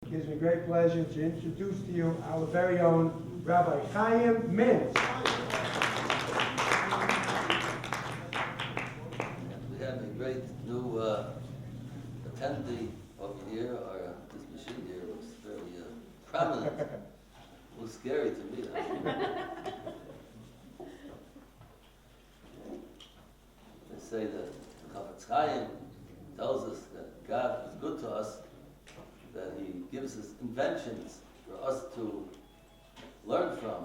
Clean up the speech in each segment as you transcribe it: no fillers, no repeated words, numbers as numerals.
It gives me great pleasure to introduce to you our very own Rabbi Chaim Mintz. We have a great new attendee over here, or this machine here looks very prominent. Looks scary to me. They say that Chafetz Chaim tells us that God is good to us, that He gives us inventions for us to learn from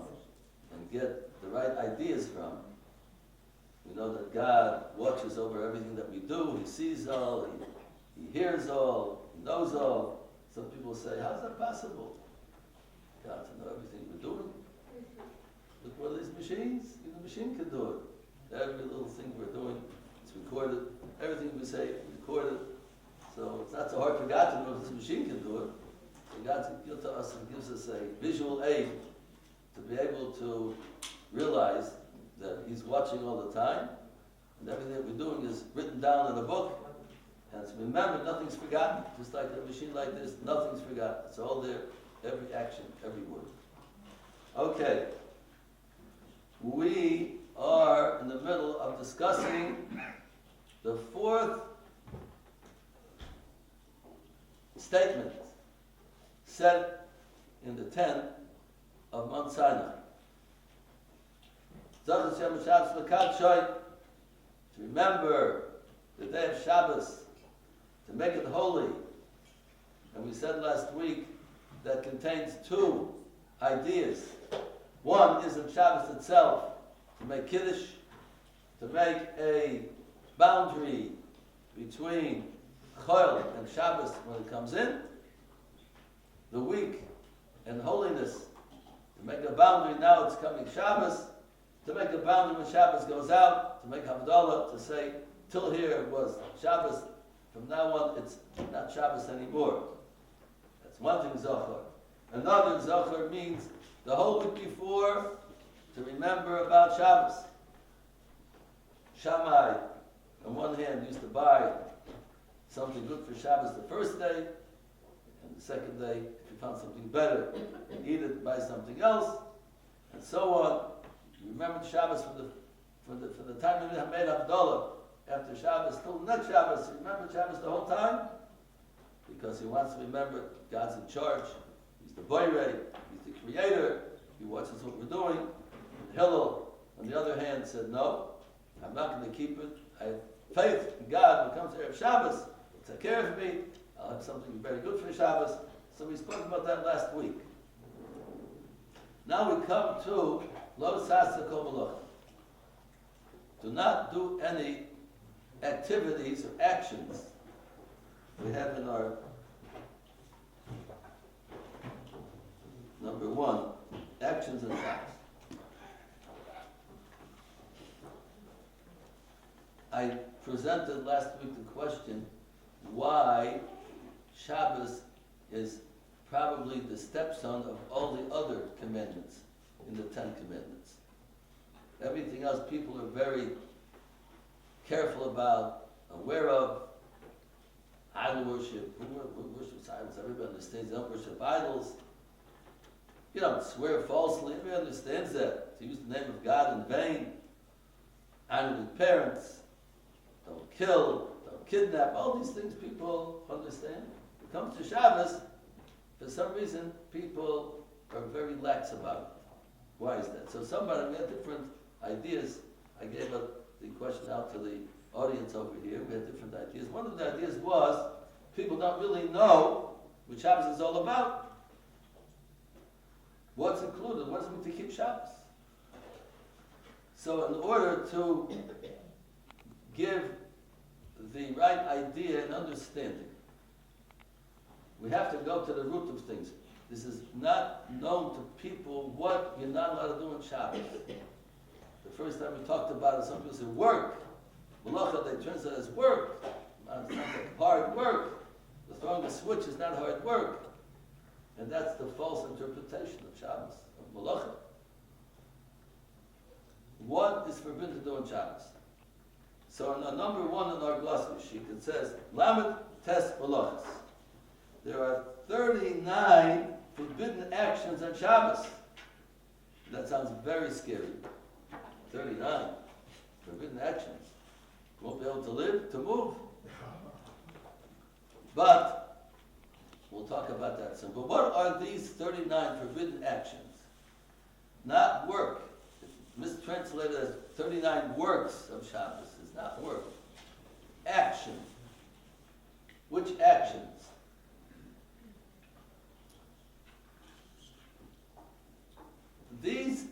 and get the right ideas from. We know that God watches over everything that we do. He sees all, he hears all, He knows all. Some people say, how's that possible? God to know everything we're doing? Look at one of these machines. Even the machine can do it. Every little thing we're doing, it's recorded. Everything we say, recorded. So it's not so hard for God to know if this machine can do it. So God's good to us and gives us a visual aid to be able to realize that He's watching all the time, and everything that we're doing is written down in a book. And to remember, nothing's forgotten. Just like a machine like this, nothing's forgotten. It's all there, every action, every word. Okay. We are in the middle of discussing the fourth statement said in the tent of Mount Sinai. To remember the day of Shabbos, to make it holy. And we said last week that contains two ideas. One is in Shabbos itself, to make Kiddush, to make a boundary between Chol and Shabbos when it comes in, the week and holiness, to make a boundary now it's coming Shabbos, to make a boundary when Shabbos goes out, to make Havdalah, to say, till here it was Shabbos, from now on it's not Shabbos anymore. That's one thing, Zohar. Another, Zohar means the whole week before, to remember about Shabbos. Shammai, on one hand, used to buy something good for Shabbos the first day, and the second day, if you found something better, you eat it, buy something else, and so on. You remember Shabbos from the time you made Havdalah, after Shabbos till next Shabbos. You remember Shabbos the whole time? Because he wants to remember God's in charge. He's the Boirei, He's the Creator, He watches what we're doing. And Hillel, on the other hand, said, no, I'm not going to keep it. I have faith in God. When it comes to Erev Shabbos, He'll take care of me. I'll have something very good for Shabbos. So we spoke about that last week. Now we come to Lo Sasa Kol Malacha. Do not do any activities or actions we have in our number one, actions and Shabbos. I presented last week the question why Shabbos is probably the stepson of all the other commandments in the Ten Commandments. Everything else people are very careful about, aware of. Idol worship, who worships idols? Everybody understands they don't worship idols. You don't swear falsely, everybody understands that. To use the name of God in vain, honoring parents, don't kill, don't kidnap, all these things people understand. When it comes to Shabbos, for some reason, people are very lax about it. Why is that? So somebody, we had different ideas. I gave the question out to the audience over here. We had different ideas. One of the ideas was, people don't really know what Shabbos is all about. What's included? What does it mean to keep Shabbos? So in order to give the right idea and understanding, we have to go to the root of things. This is not known to people what you're not allowed to do on Shabbos. The first time we talked about it, some people said work. Malacha, they turns out as work. It's not like hard work. The throwing the switch is not hard work. And that's the false interpretation of Shabbos, of Malacha. What is forbidden to do on Shabbos? So in number one on our glossary sheet, it says, Lamed Tes Malachas. there are 39 forbidden actions on Shabbos. That sounds very scary. 39 forbidden actions. You won't be able to live, to move. But we'll talk about that soon. But what are these 39 forbidden actions? Not work. It's mistranslated as 39 works of Shabbos. It's not work. Action. Which actions? These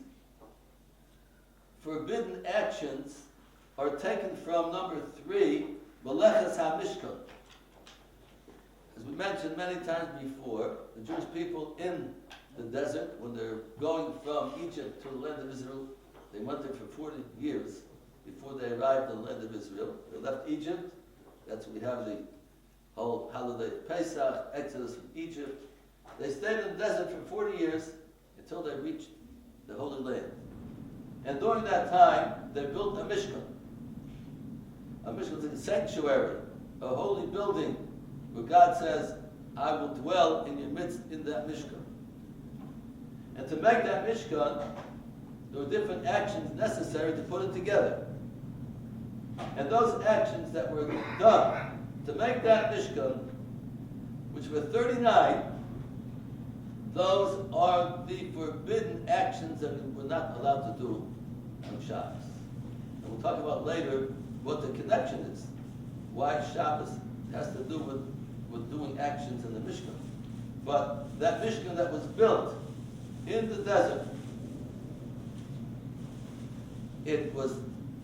forbidden actions are taken from number 3, Meleches HaMishkan. As we mentioned many times before, the Jewish people in the desert, when they're going from Egypt to the land of Israel, they went there for 40 years before they arrived in the land of Israel. They left Egypt. That's when we have the whole holiday of Pesach, Exodus from Egypt. They stayed in the desert for 40 years until they reached the Holy Land. And during that time, they built a Mishkan. A Mishkan is a sanctuary, a holy building, where God says, I will dwell in your midst in that Mishkan. And to make that Mishkan, there were different actions necessary to put it together. And those actions that were done to make that Mishkan, which were 39, those are the forbidden actions that we were not allowed to do on Shabbos. And we'll talk about later what the connection is. Why Shabbos has to do with doing actions in the Mishkan. But that Mishkan that was built in the desert, it was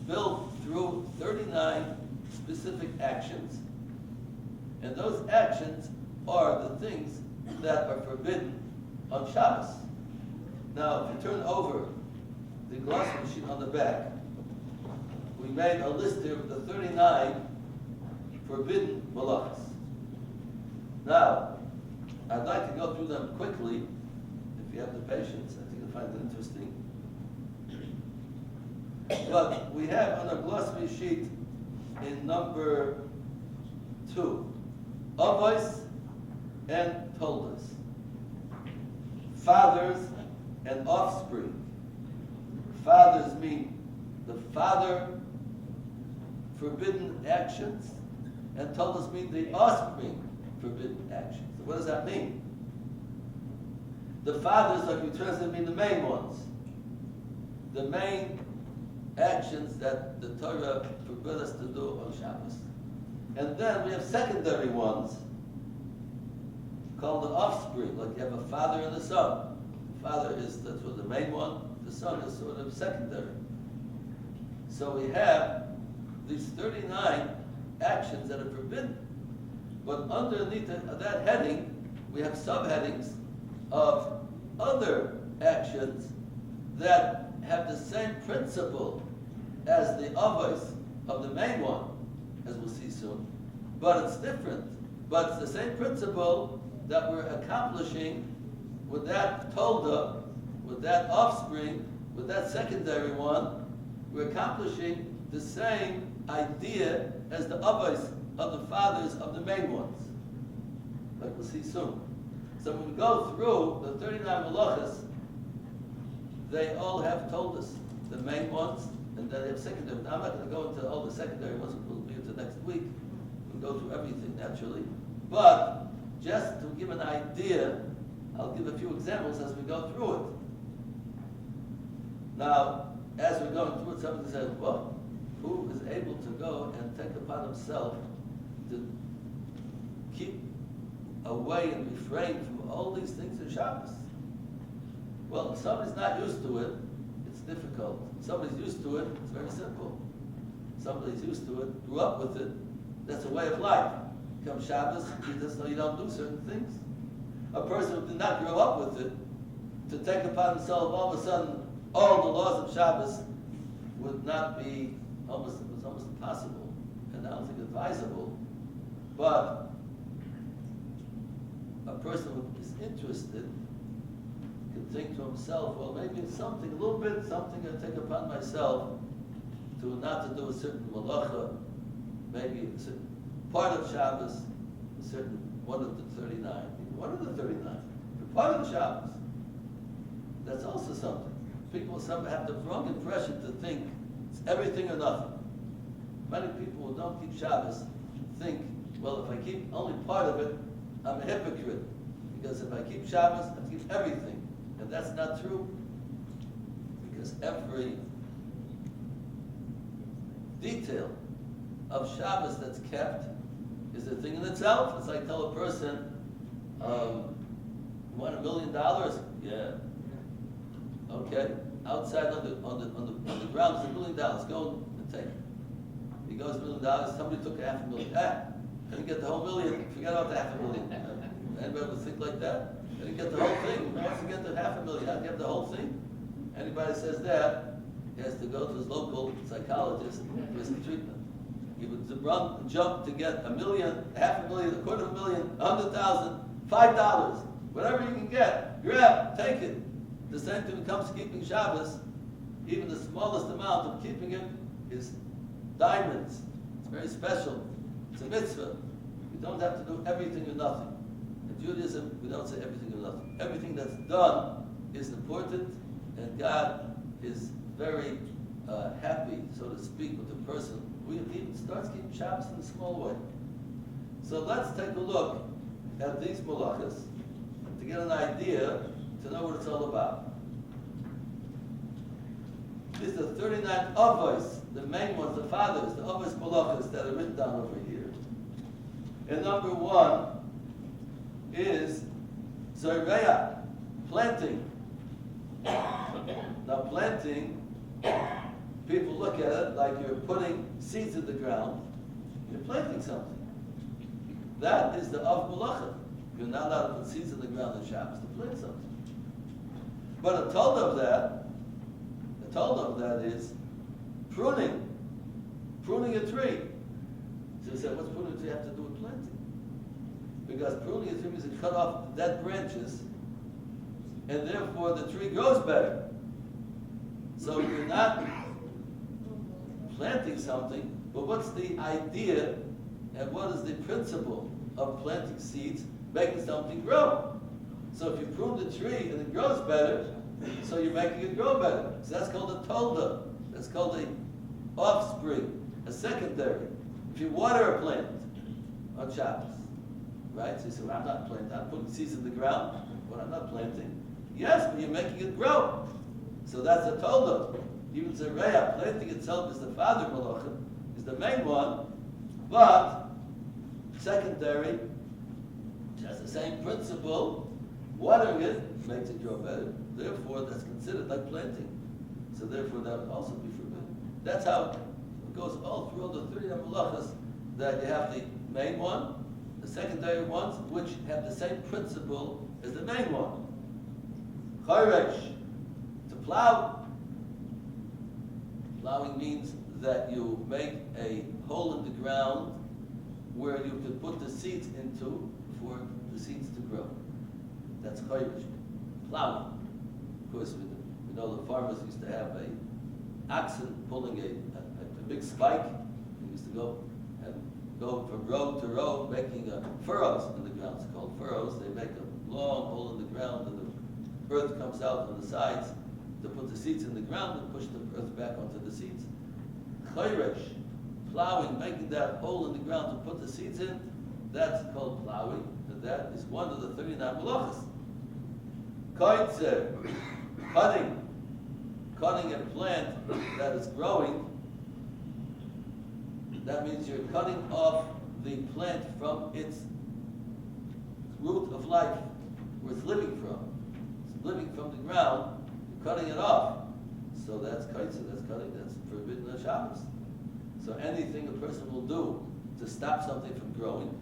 built through 39 specific actions. And those actions are the things that are forbidden on Shabbos. Now, if you turn over the glossary sheet on the back, we made a list here of the 39 forbidden malachas. Now, I'd like to go through them quickly, if you have the patience. I think you'll find it interesting. But we have on our glossary sheet in number 2, avos and toldos. Fathers and offspring. Fathers mean the father forbidden actions, and toldos mean the offspring forbidden actions. So what does that mean? The fathers, like we translate, mean the main ones. The main actions that the Torah forbids us to do on Shabbos. And then we have secondary ones called the offspring, like you have a father and a son. The father is that's what the main one, the son is sort of secondary. So we have these 39 actions that are forbidden. But underneath that heading, we have subheadings of other actions that have the same principle as the avos of the main one, as we'll see soon. But it's different. But it's the same principle that we're accomplishing with that tolda, with that offspring, with that secondary one. We're accomplishing the same idea as the avos of the fathers of the main ones, like we'll see soon. So when we go through the 39 malachas, they all have told us the main ones, and then they have secondary. Now I'm not going to go into all the secondary ones, we'll be into next week. We'll go through everything naturally. But just to give an idea, I'll give a few examples as we go through it. Now, as we're going through it, somebody says, well, who is able to go and take upon himself to keep away and refrain from all these things in Shabbos? Well, if somebody's not used to it, it's difficult. If somebody's used to it, it's very simple. Somebody's used to it, grew up with it, that's a way of life. Come Shabbos, he doesn't know you don't do certain things. A person who did not grow up with it, to take upon himself all of a sudden all the laws of Shabbos would not be, it was almost impossible, and I don't think advisable. But a person who is interested can think to himself, well, maybe it's something, a little bit, something I take upon myself to not to do a certain malacha, maybe a certain part of Shabbos, a certain one of the 39. One of the 39. You're part of the Shabbos. That's also something. People have the wrong impression to think it's everything or nothing. Many people who don't keep Shabbos think, well, if I keep only part of it, I'm a hypocrite. Because if I keep Shabbos, I have to keep everything. And that's not true. Because every detail of Shabbos that's kept is a thing in itself. It's like tell a person, you want $1 million? Yeah. Okay. Outside on the ground is $1 million. Go and take it. He goes $1 million. Somebody took $500,000. Didn't get the whole million. Forget about the $500,000. Anybody would think like that? Didn't get the whole thing. He wants to get the $500,000. How do you have the whole thing? Anybody says that, he has to go to his local psychologist for some treatment. He would jump to get $1 million, $500,000, $250,000, $100,000, $5, whatever you can get. Grab, take it. The same thing when it comes to keeping Shabbos. Even the smallest amount of keeping it is diamonds. It's very special. It's a mitzvah. We don't have to do everything or nothing. In Judaism, we don't say everything or nothing. Everything that's done is important, and God is very happy, so to speak, with the person who even starts keeping Shabbos in a small way. So let's take a look at these malachas to get an idea, to know what it's all about. These are 39 avos, the main ones, the fathers, the avos malachas that are written down over here. And number 1 is Zoreya, planting. Now planting, people look at it like you're putting seeds in the ground. You're planting something. That is the Av Malacha. You're not allowed to put seeds in the ground on Shabbos to plant something. But a told of that is pruning a tree. So you say, what's pruning a tree have to do with planting? Because pruning a tree means to cut off dead branches, and therefore the tree grows better. So you're not planting something, but what's the idea and what is the principle of planting seeds, making something grow? So if you prune the tree and it grows better, so you're making it grow better. So that's called a tolda. That's called a offspring, a secondary. If you water a plant on Shabbos, right? So you say, well, I'm not planting, I'm putting seeds in the ground. Well, I'm not planting. Yes, but you're making it grow. So that's a tolda. Even Zereya, planting itself is the father malacha, is the main one, but secondary, which has the same principle, watering it makes it grow better. Therefore, that's considered like planting. So therefore, that would also be forbidden. That's how it goes all through all the 39 malachas, that you have the main one, the secondary ones, which have the same principle as the main one. Chayresh, to plow. Plowing means that you make a hole in the ground where you can put the seeds into for the seeds to grow. That's chayresh, plowing. Of course, we know the farmers used to have a oxen pulling a big spike. They used to go from row to row, making furrows in the ground. It's called furrows. They make a long hole in the ground, and the earth comes out on the sides to put the seeds in the ground and push the earth back onto the seeds. Chayresh, plowing, making that hole in the ground to put the seeds in, that's called plowing, and that is one of the 39 malachas. Koitzer, cutting a plant that is growing, that means you're cutting off the plant from its root of life, where it's living from. It's living from the ground, you're cutting it off. So that's kaitza, that's cutting, that's forbidden on Shabbos. So anything a person will do to stop something from growing,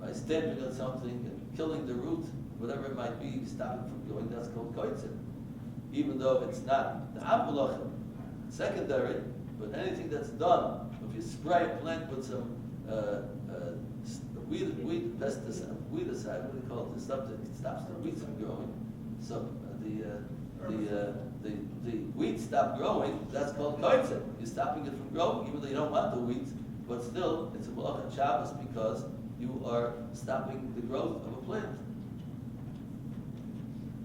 by stamping on something and killing the root, whatever it might be, stopping from growing, that's called kaitza. Even though it's not the avulacha, secondary, but anything that's done, if you spray a plant with some weed pesticide, weedicide, what do you call it? The stuff that stops the weeds from growing. So the weeds stop growing. That's called kaitza. You're stopping it from growing, even though you don't want the weeds, but still it's a malach on Shabbos because you are stopping the growth of a plant.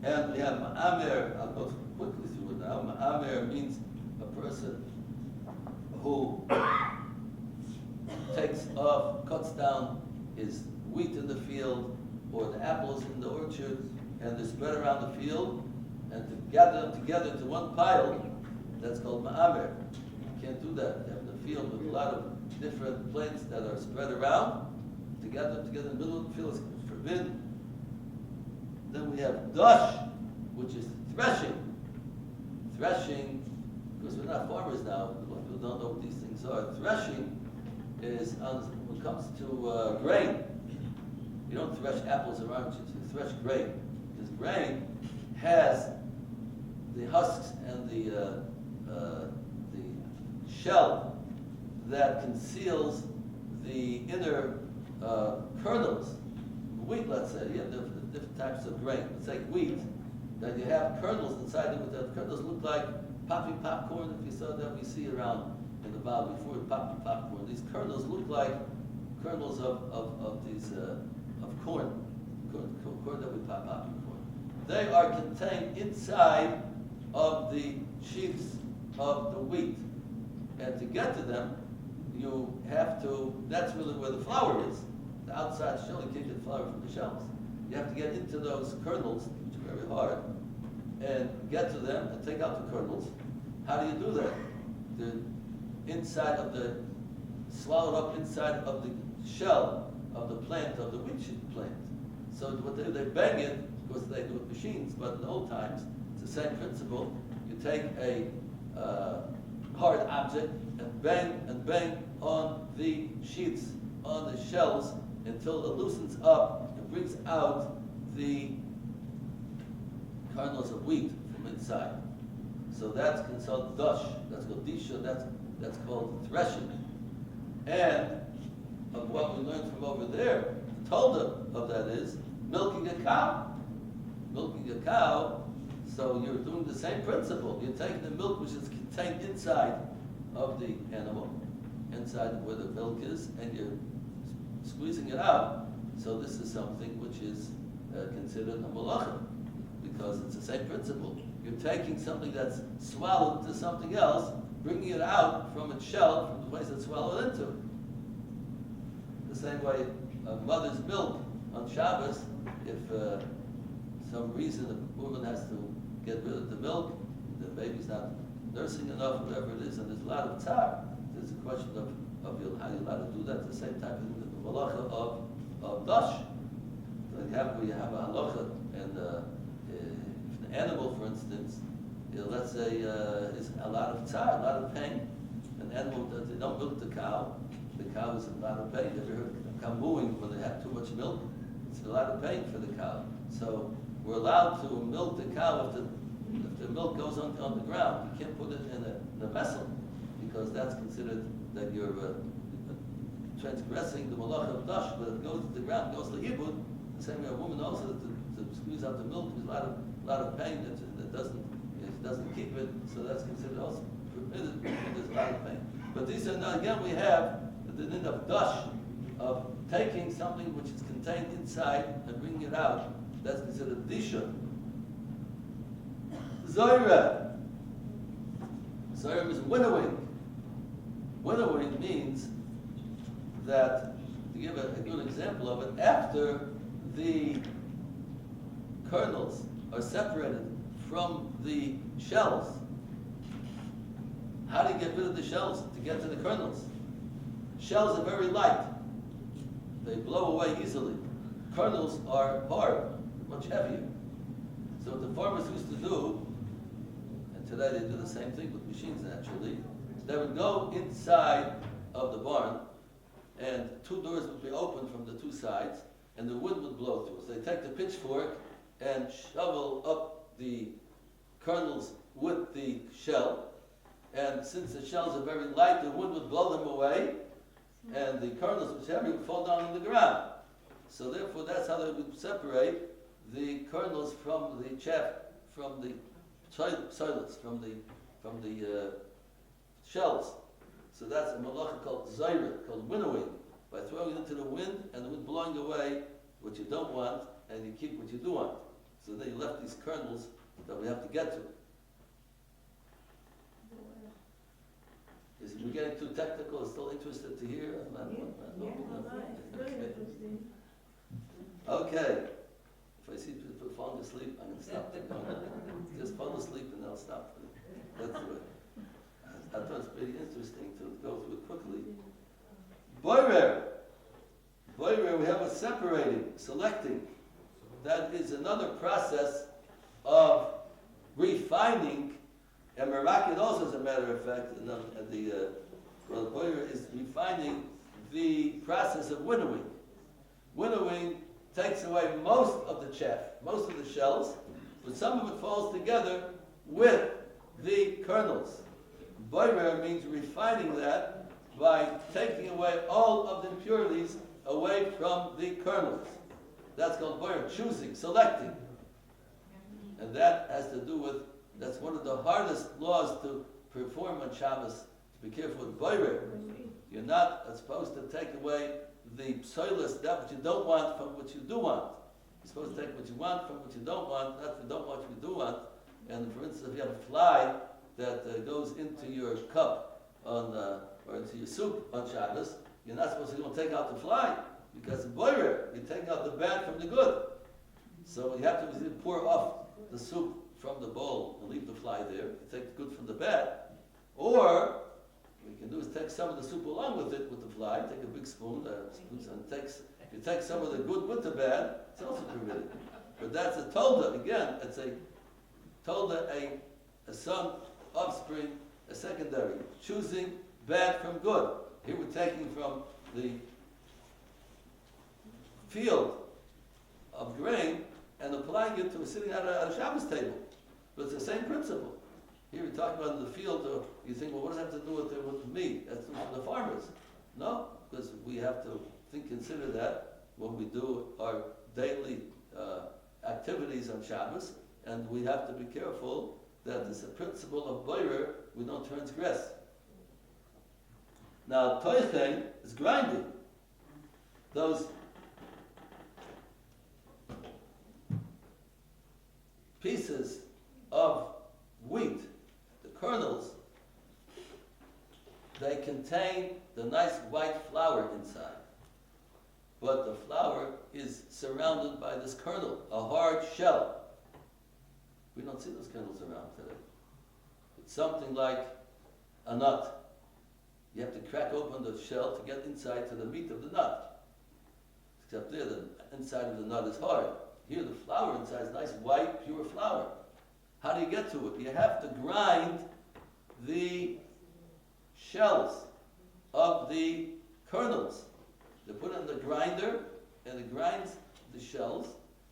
And we have ma'amer, I'll go quickly through it now. Ma'amer means a person who cuts down his wheat in the field or the apples in the orchard, and they're spread around the field, and to gather them together into one pile, that's called ma'amer. You can't do that. You have the field with a lot of different plants that are spread around. To gather them together in the middle of the field is forbidden. Then we have dash, which is threshing. Threshing, because we're not farmers now, a lot of people don't know what these things are. Threshing is, when it comes to grain, you don't thresh apples or oranges, you thresh grain. Because grain has the husks and the shell that conceals the inner kernels. Wheat, let's say, you have different types of grain. Let's say wheat, that you have kernels inside it, but the kernels look like popping popcorn, if you saw that we see around in the Bible before popping popcorn. These kernels look like kernels of these of corn that we popping corn. They are contained inside of the sheaths of the wheat, and to get to them, you have to. That's really where the flour is. The outside shell, you can't get flour from the shells. You have to get into those kernels, which are very hard, and get to them and take out the kernels. How do you do that? The inside of the, swallowed up inside of the shell of the plant, of the wheat sheet plant. So what they bang it, of course they do it with machines, but in the old times, it's the same principle. You take a hard object and bang on the sheets, on the shells, until it loosens up and brings out the kernels of wheat from inside. So that's called dash, that's called disha, that's called threshing. And of what we learned from over there, the tolda of that is milking a cow. Milking a cow, so you're doing the same principle. You're taking the milk which is contained inside of the animal, inside where the milk is, and you're squeezing it out. So this is something which is considered a malacha, because it's the same principle. You're taking something that's swallowed to something else, bringing it out from its shell, from the place it's swallowed into. The same way a mother's milk on Shabbos, if some reason a woman has to get rid of the milk, the baby's not nursing enough, whatever it is, and there's a lot of tzar. There's a question of how you're allowed to do that. At the same time, the halacha of dash. So you have a halacha, and if an animal, for instance, let's say is a lot of tzar, a lot of pain. An animal, they don't milk the cow is in a lot of pain. Have you heard a cow mooing when they have too much milk? It's a lot of pain for the cow. So we're allowed to milk the cow if the milk goes on the ground. You can't put it in a vessel, because that's considered that you're transgressing the malach of dash. But if it goes to the ground, goes to ibud. The same way a woman also to squeeze out the milk is a lot of pain that doesn't keep it. So that's considered also permitted. There's a lot of pain. But these are now again we have the din of dash, of taking something which is contained inside and bringing it out. That's considered disha. Zoira. Zoira means winnowing. Winnowing means that, to give a good example of it, after the kernels are separated from the shells, how do you get rid of the shells to get to the kernels? Shells are very light. They blow away easily. Kernels are hard, much heavier. So what the farmers used to do, and today they do the same thing with machines naturally, they would go inside of the barn, and two doors would be open from the two sides, and the wind would blow through. So they take the pitchfork and shovel up the kernels with the shell, and since the shells are very light, the wind would blow them away, and the kernels, which are heavy, would fall down on the ground. So therefore, that's how they would separate the kernels from the chaff, from the solids, from the shells. So that's a malacha called zaira, called winnowing. by throwing it into the wind and the wind blowing away what you don't want and you keep what you do want. So then you left these kernels that we have to get to. Is we're getting too technical? Still interested to hear? Okay. If I see people falling asleep, I'm going to stop them. Just fall asleep and they'll stop. Let's do it. I thought it's pretty interesting to go through it quickly. Boirer, we have a separating, selecting. That is another process of refining, and Merakid also, as a matter of fact, the boirer is refining the process of winnowing. Winnowing takes away most of the chaff, most of the shells, but some of it falls together with the kernels. Boirer means refining that by taking away all of the impurities away from the kernels. That's called boirer, choosing, selecting. And that has to do with, that's one of the hardest laws to perform on Shabbos, to be careful with boirer. You're not supposed to take away the psoilus, that what you don't want from what you do want. You're supposed to take what you want from what you don't want, not what you don't want, what you do want. And for instance, if you have a fly that goes into your cup or into your soup on Shabbos, you're not supposed to go and take out the fly, because in boirer, you're taking out the bad from the good. So you have to pour off the soup from the bowl and leave the fly there. You take the good from the bad. Or what you can do is take some of the soup along with it, with the fly, take a big spoon, and you take some of the good with the bad, it's also permitted. But that's a tolda, again, it's a tolda, a son, offspring, a secondary, choosing bad from good. Here we're taking from the field of grain and applying it to sitting at a Shabbos table. But it's the same principle. Here we're talking about in the field, you think, well, what does that have to do with me? That's for the farmers. No, because we have to consider that when we do our daily activities on Shabbos, and we have to be careful that this principle of boirer we don't transgress. Now, toichen is grinding. Those pieces of wheat, the kernels, they contain the nice white flour inside. But the flour is surrounded by this kernel, a hard shell. We don't see those kernels around today. It's something like a nut. You have to crack open the shell to get inside to the meat of the nut. Except there, the inside of the nut is hard. Here, the flour inside is nice, white, pure flour. How do you get to it? You have to grind the shells of the kernels. They put it in the grinder, and it grinds the shells,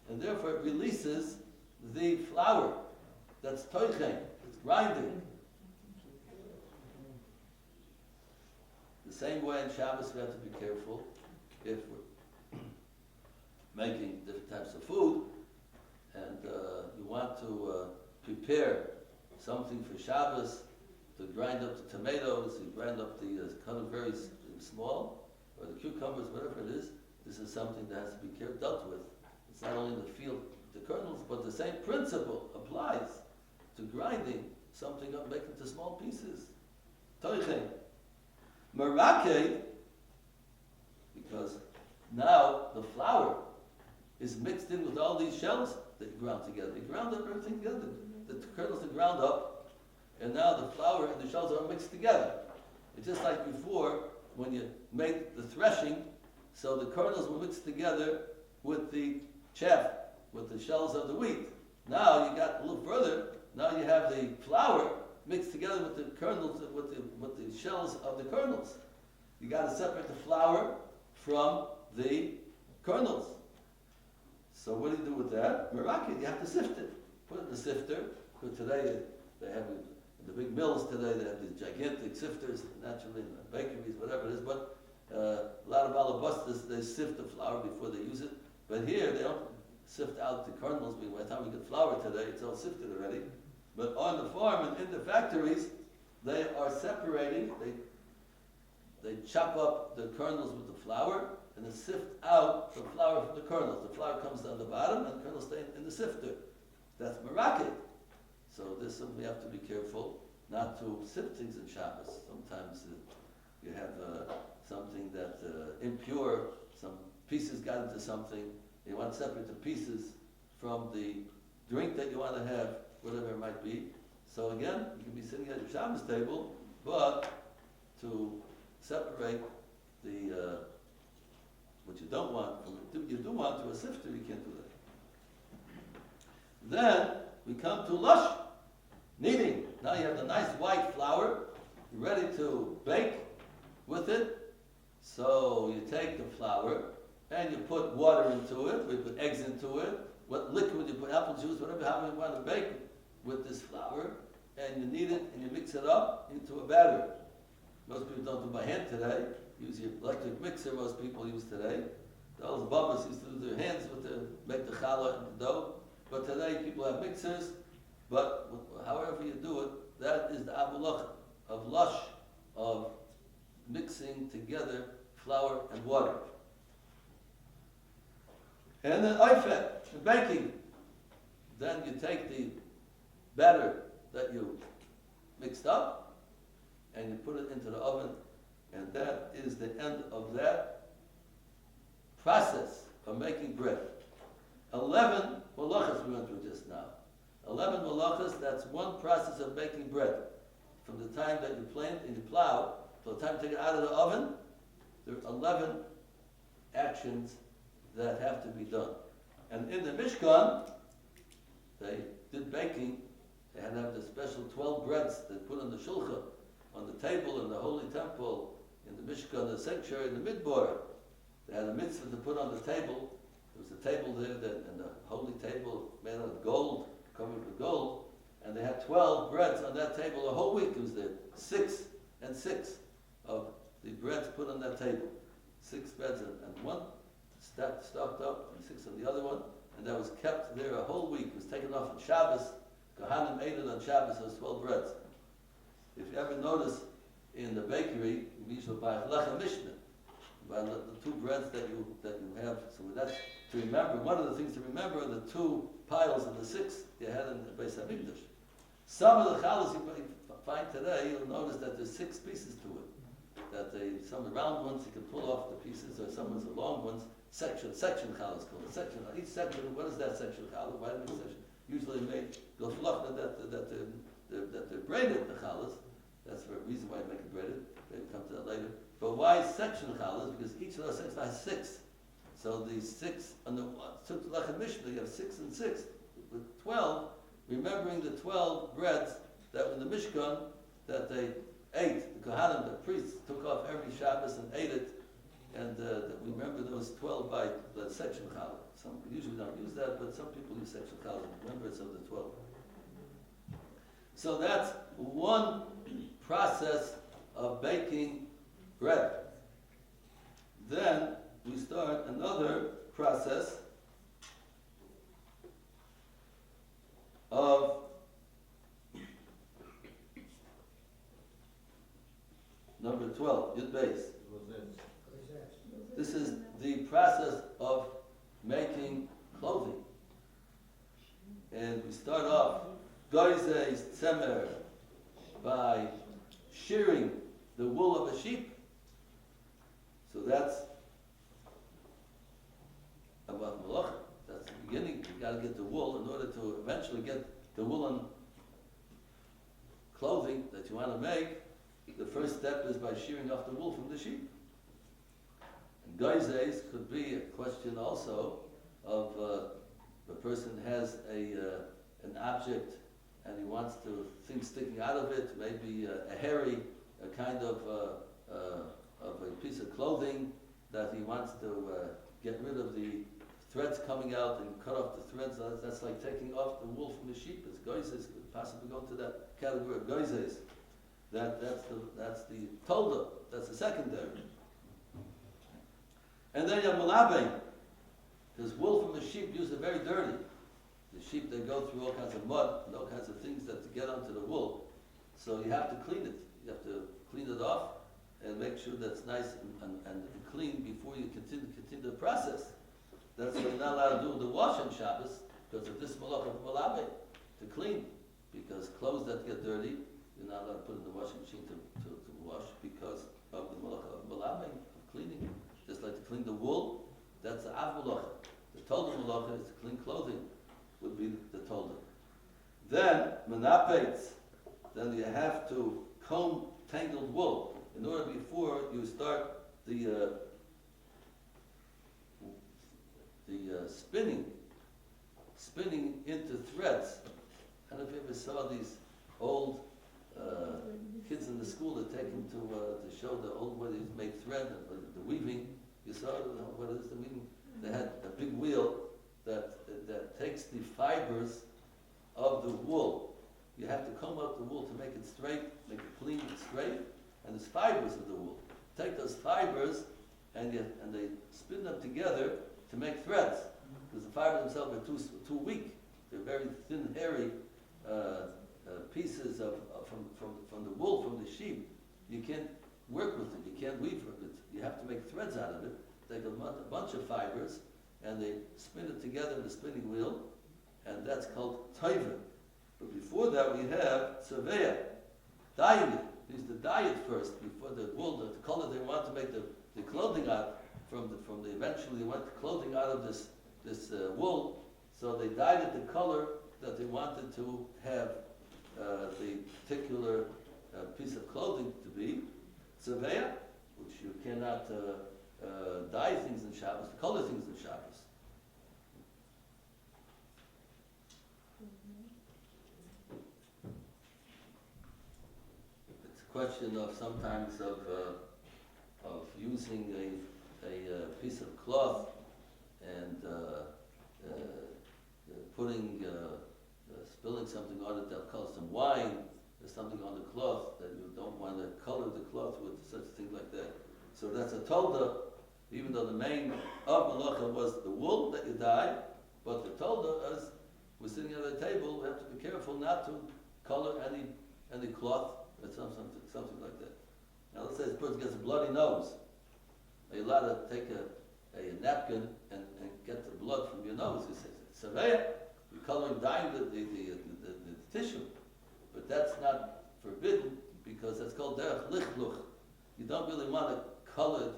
and therefore it releases the flour. That's toichen. It's grinding. The same way in Shabbos we have to be careful if we're making different types of food, and you want to prepare something for Shabbos, to grind up the tomatoes, you grind up the cut them very small, or the cucumbers, whatever it is. This is something that has to be dealt with. It's not only in the field, the kernels, but the same principle applies to grinding something up, making it to small pieces. Toichen. Merakid, because now the flour is mixed in with all these shells that you ground together. You ground up everything together. The kernels are ground up, and now the flour and the shells are mixed together. It's just like before when you made the threshing, so the kernels were mixed together with the chaff, with the shells of the wheat. Now you got a little further, now you have the flour mixed together with the kernels, with the shells of the kernels. You got to separate the flour from the kernels. So what do you do with that? Merakid, you have to sift it. Put it in the sifter. Because today they have, in the big mills today, they have these gigantic sifters, naturally, in the bakeries, whatever it is. But a lot of alabasters, they sift the flour before they use it. But here, they don't sift out the kernels. By the time we get flour today, it's all sifted already. But on the farm and in the factories, they are separating, they chop up the kernels with the flour, and then sift out the flour from the kernels. The flour comes down the bottom, and the kernels stay in the sifter. That's meraket. So this is something we have to be careful not to sift things in Shabbos. Sometimes you have something that impure, some pieces got into something, you want to separate the pieces from the drink that you want to have, whatever it might be. So again, you can be sitting at your Shabbos table, but to separate the what you don't want from what you do want to a sifter, you can't do that. Then we come to lush, kneading. Now you have the nice white flour, you're ready to bake with it. So you take the flour and you put water into it, we put eggs into it, what liquid you put, apple juice, whatever, however you want to bake with this flour, and you knead it and you mix it up into a batter. Most people don't do by hand today. Use your electric mixer, most people use today. The old babas used to do their hands with make the challah and the dough. But today people have mixers, but however you do it, that is the avulach of lush, of mixing together flour and water. And then oifet, the baking. Then you take the batter that you mixed up and you put it into the oven, and that is the end of that process of making bread. 11 malachas we went through just now. 11 malachas, that's one process of making bread. From the time that you plant and you plow, till the time you take it out of the oven, there are 11 actions that have to be done. And in the Mishkan, they did baking. They had to have the special 12 breads they put on the shulchan, on the table in the holy temple, in the Mishkan, the sanctuary, in the midbar. They had a mitzvah to put on the table. There was a table there, and the holy table made out of gold, covered with gold, and they had 12 breads on that table the whole week. It was there 6 and 6 of the breads put on that table. 6 breads and one stuffed up, and 6 on the other one, and that was kept there a whole week. It was taken off on Shabbos. Kohanim ate it on Shabbos, those 12 breads. If you ever notice in the bakery, we usually buy lechem mishnah, by the 2 breads that you have. So that's to remember. One of the things to remember are the 2 piles and the 6 you had in the Beis Hamikdash. Some of the challahs you find today, you'll notice that there's 6 pieces to it. That some round ones you can pull off the pieces, or some ones are long ones. Section challahs called. Section. Each section. What is that section challah? Why do we section? Usually made goes that they're braided the challahs. That's the reason why you make it braided. Maybe we'll come to that later. But why section challahs? Because each of those sections has 6. So these 6 on the lechem mishnah, you have 6 and 6 with 12. Remembering the 12 breads that in the Mishkan that they ate. The Kohanim, the priests, took off every Shabbos and ate it. And we remember those 12 by the section challah. Some usually don't use that, but some people use section challah. Remembrance of the 12. So that's one process of baking bread. Then we start another process of number 12, Yud Beis. This is the process of making clothing. And we start off Goizei Tzemer by shearing the wool of a sheep. So that's about malach. That's the beginning. You got to get the wool in order to eventually get the woolen clothing that you want to make. The first step is by shearing off the wool from the sheep. And goizeis could be a question also of the person has an object and he wants to things sticking out of it, maybe a hairy, a kind of a piece of clothing that he wants to get rid of the threads coming out and cut off the threads. That's like taking off the wool from the sheep. It's goizeis, could possibly go into that category of goizeis. That's the tolda. That's the secondary. And then you have malabe. Because wool from the sheep usually very dirty. The sheep, they go through all kinds of mud and all kinds of things that to get onto the wool. So you have to clean it. You have to clean it off. and make sure that's nice and clean before you continue the process. That's what you're not allowed to do the wash on Shabbos, because of this malach of malabe, to clean. Because clothes that get dirty, you're not allowed to put in the washing machine to wash because of the malach of malabe, of cleaning. Just like to clean the wool, that's the av malacha. The tolda malacha is to clean clothing, would be the tolda. Then, menapetz, then you have to comb tangled wool. In order before you start the spinning into threads. I don't know if you ever saw these old kids in the school that take them to show the old way they make thread, the weaving. You saw what is the weaving? They had a big wheel that takes the fibers of the wool. You have to comb out the wool to make it straight, make it clean and straight, and there's fibers of the wool. Take those fibers and they spin them together to make threads, because the fibers themselves are too weak. They're very thin, hairy pieces from the wool from the sheep. You can't work with it. You can't weave with it. You have to make threads out of it. Take a bunch of fibers and they spin it together in the spinning wheel, and that's called toiva. But before that we have surveya, dyeing it. They used to dye it first before the wool, the color they want to make the clothing out eventually they want the clothing out of this wool, so they dyed it the color that they wanted to have the particular piece of clothing to be. Surveya, which you cannot dye things in Shabbos, color things in Shabbos. It's a question of sometimes of using a piece of cloth and spilling something on it that causes some wine, or something on the cloth that you don't want to color the cloth with, such things like that. So that's a tolda, even though the main of malacha was the wool that you dye, but the tolda, as we're sitting at a table, we have to be careful not to color any cloth or something like that. Now let's say this person gets a bloody nose. Are you allowed to take a napkin and get the blood from your nose? You say, Saveya, you're coloring, dyeing the tissue. But that's not forbidden because that's called derech lichluch. You don't really want to color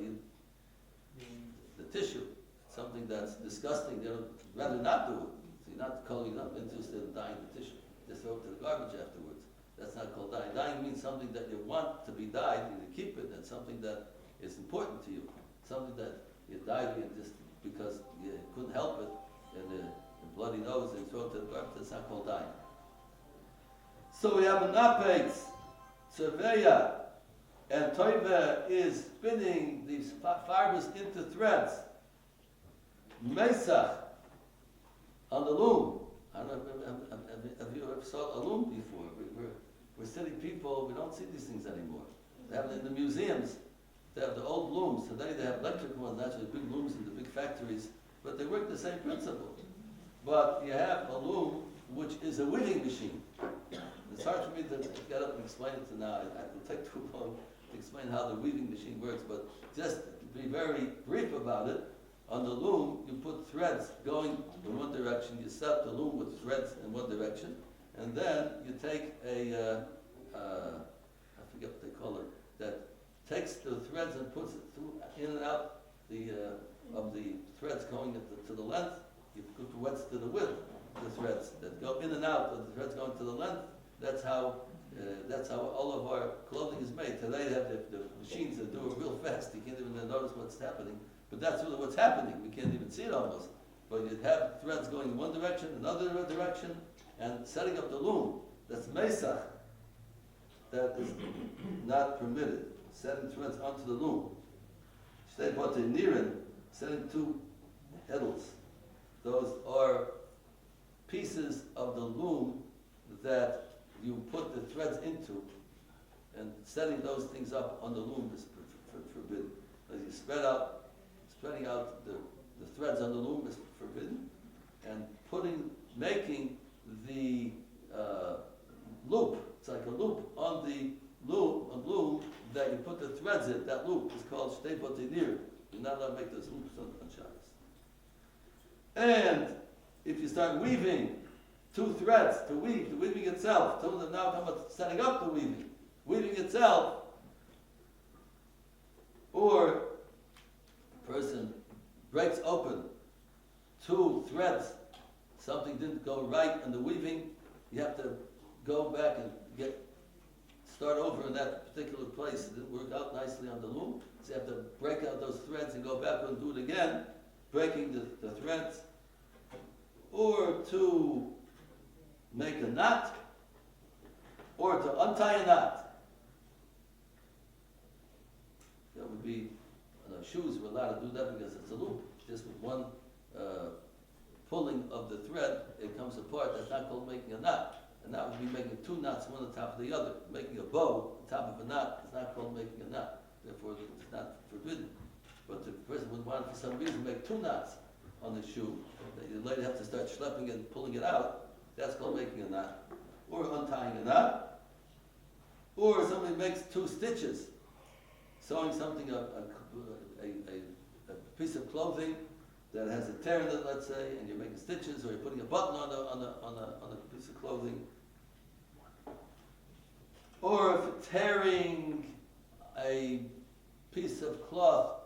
the tissue. Something that's disgusting, you'd rather not do it. So you're not coloring up, interested in dyeing the tissue. Just throw it to the garbage afterwards. That's not called dyeing. Dyeing means something that you want to be dyed, and you keep it, and something that is important to you. Something that you dyed just because you couldn't help it, and a bloody nose, and throw it to the garbage. That's not called dyeing. So we have a napex, surveya, and toiva is spinning these fibers into threads. Mesach, on the loom. I don't know, have you ever saw a loom before? We're city people, we don't see these things anymore. They have it in the museums. They have the old looms. Today they have electric ones, naturally big looms in the big factories, but they work the same principle. But you have a loom which is a weaving machine. It's hard for me to get up and explain it to now. It will take too long to explain how the weaving machine works, but just to be very brief about it, on the loom you put threads going in one direction, you set the loom with threads in one direction, and then you take I forget what they call it, that takes the threads and puts it through, in and out of the threads going to the length. You put the wedge to the width, the threads that go in and out of the threads going to the length. That's how all of our clothing is made. Today they have the machines that do it real fast. You can't even notice what's happening. But that's really what's happening. We can't even see it almost. But you have threads going in one direction, another direction, and setting up the loom. That's mesach. That is not permitted. Setting threads onto the loom. Shtei bote nirin, setting two heddles. Those are pieces of the loom that you put the threads into, and setting those things up on the loom is forbidden. As you spreading out the threads on the loom is forbidden, and making the loop, it's like a loop on the loom that you put the threads in, that loop is called shtei botinir. You're not allowed to make those loops on Shabbos. And if you start weaving 2 threads to weave, the weaving itself, now talking about setting up the weaving itself, or a person breaks open 2 threads, something didn't go right in the weaving, you have to go back and start over in that particular place. It didn't work out nicely on the loom, so you have to break out those threads and go back and do it again, breaking the threads, or to make a knot, or to untie a knot. That would be, shoes we're allowed to do that because it's a loop. Just with one pulling of the thread, it comes apart. That's not called making a knot. A knot would be making 2 knots, one on top of the other. Making a bow on top of a knot is not called making a knot. Therefore, it's not forbidden. But the person would want, for some reason, make 2 knots on the shoe. You later have to start schlepping and pulling it out. That's called making a knot. Or untying a knot. Or somebody makes 2 stitches. Sewing something, a piece of clothing that has a tear in it, let's say, and you're making stitches, or you're putting a button on a piece of clothing. Or if tearing a piece of cloth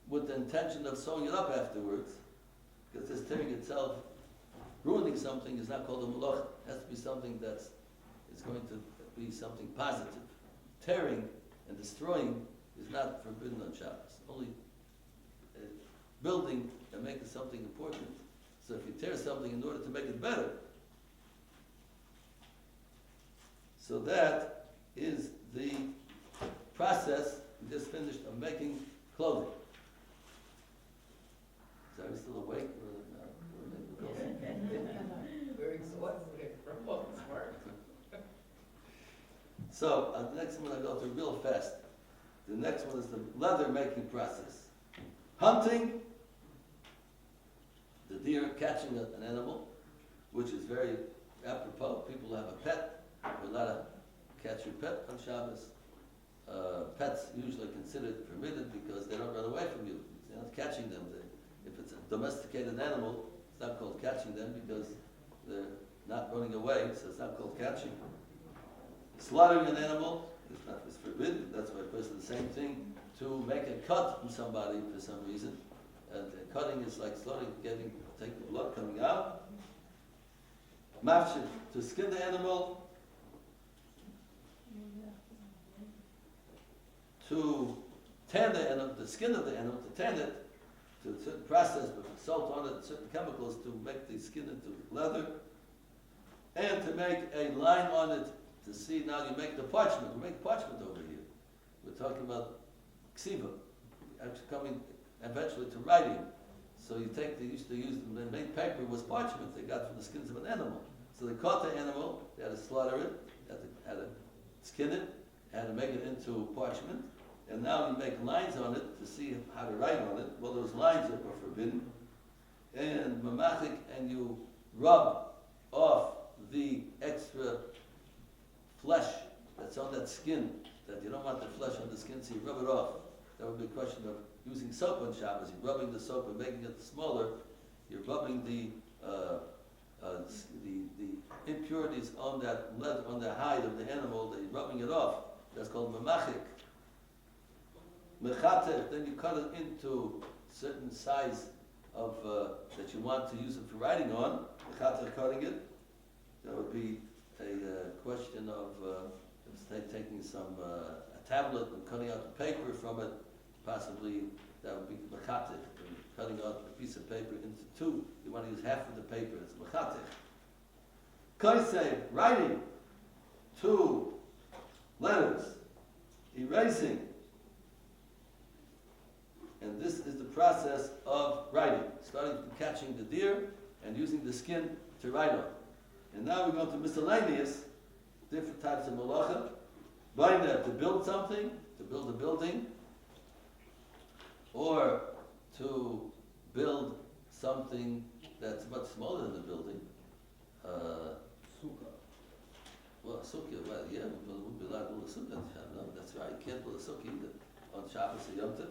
with the intention of sewing it up afterwards, because this tearing itself, ruining something, is not called a malach. It has to be something is going to be something positive. Tearing and destroying is not forbidden on Shabbos. Only building and making something important. So if you tear something in order to make it better, so that is the process we just finished of making clothing. So are we still awake? We're exhausted from all this work. So the next one I go through real fast. The next one is the leather making process. Hunting, the deer catching an animal, which is very apropos. People who have a pet, you're allowed to catch your pet on Shabbos. Pets usually considered permitted because they don't run away from you. You're not catching them. If it's a domesticated animal, it's not called catching them because they're not running away, so it's not called catching. Slaughtering an animal is forbidden. That's why a person, the same thing, to make a cut on somebody for some reason. And cutting is like slaughtering, take the blood coming out. Mafshir, to skin the animal. To tan the animal, the skin of the animal, to tan it, to a certain process with salt on it, certain chemicals to make the skin into leather. And to make a line on it to see, now you make the parchment. We make parchment over here. We're talking about ksiva, actually coming eventually to writing. So you take, they used to use, they made paper was parchment they got from the skins of an animal. So they caught the animal, they had to slaughter it, had to skin it, had to make it into parchment, and now you make lines on it to see how to write on it. Well, those lines are forbidden. And mamachik, and you rub off the extra flesh that's on that skin, that you don't want the flesh on the skin, so you rub it off. That would be a question of using soap on Shabbos. You're rubbing the soap and making it smaller. You're rubbing the impurities on that leather, on the hide of the animal. That you're rubbing it off. That's called mamachik. Mechater, then you cut it into certain size of that you want to use it for writing on. Mechater, cutting it. That would be a question of taking a tablet and cutting out the paper from it. Possibly that would be mechater, cutting out a piece of paper into 2. You want to use half of the paper. It's mechater. Kaisei, writing. 2 letters. Erasing. And this is the process of writing, starting from catching the deer and using the skin to write on. And now we go to miscellaneous, different types of malacha. Baina, to build something, to build a building, or to build something that's much smaller than the building. Sukkah. Well, sukkah, well, yeah, but it would be allowed to build a sukkah on Shabbos. No, that's right, you can't build a sukkah either on Shabbos or Yom Tov.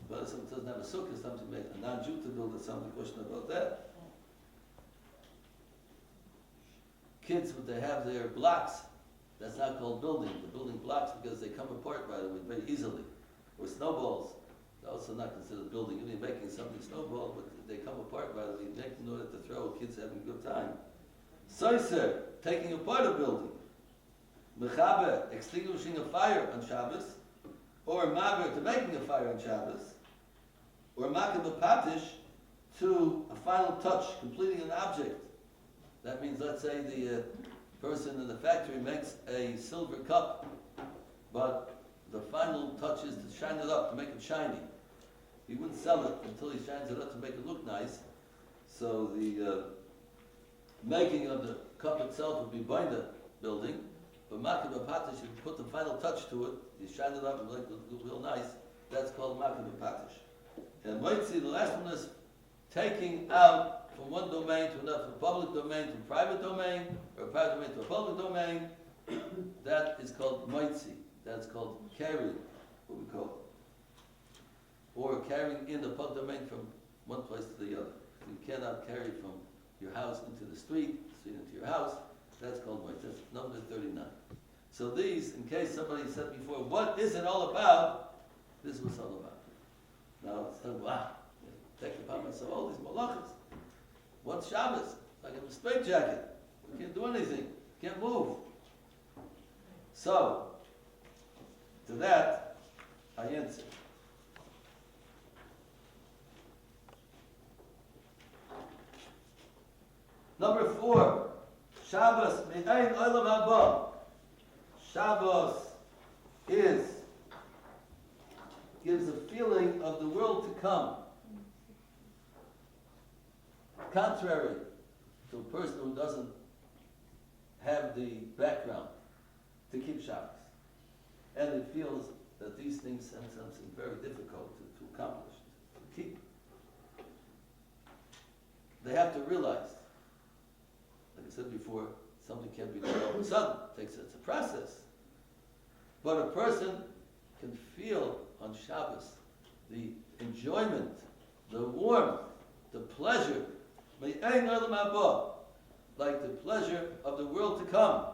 But if someone doesn't have a sukkah, something to make a non-Jew to build it, something question about that. Kids, what they have their blocks, that's not called building. They're building blocks because they come apart right away very easily. Or snowballs, they're also not considered building. You're making something snowball, but they come apart right away. You make them in order to throw, kids having a good time. Soiser, taking apart a building. Mechaber, extinguishing a fire on Shabbos. Or maver, to making a fire on Shabbos. Or makab patish, to a final touch, completing an object. That means, let's say the person in the factory makes a silver cup, but the final touch is to shine it up, to make it shiny. He wouldn't sell it until he shines it up to make it look nice. So the making of the cup itself would be binder building, but makab patish, you put the final touch to it, you shine it up and make it look real nice. That's called makab patish. And moitzi, the last one is taking out from one domain to another, from public domain to private domain, or private domain to a public domain. That is called moitzi. That's called carrying, what we call it. Or carrying in the public domain from one place to the other. You cannot carry from your house into the street into your house. That's called moitzi. That's number 39. So these, in case somebody said before, what is it all about? This is what it's all about. Now it's like, wow, take upon myself all these malachas. What's Shabbos? Like a straitjacket. We can't do anything. Can't move. So, to that, I answer. Number 4, Shabbos me'ain olam haba. Shabbos gives a feeling of the world to come. Contrary to a person who doesn't have the background to keep Shabbos. And it feels that these things have something very difficult to accomplish, to keep. They have to realize, like I said before, something can't be done all of a sudden. It's a process. But a person can feel on Shabbos the enjoyment, the warmth, the pleasure, like the pleasure of the world to come,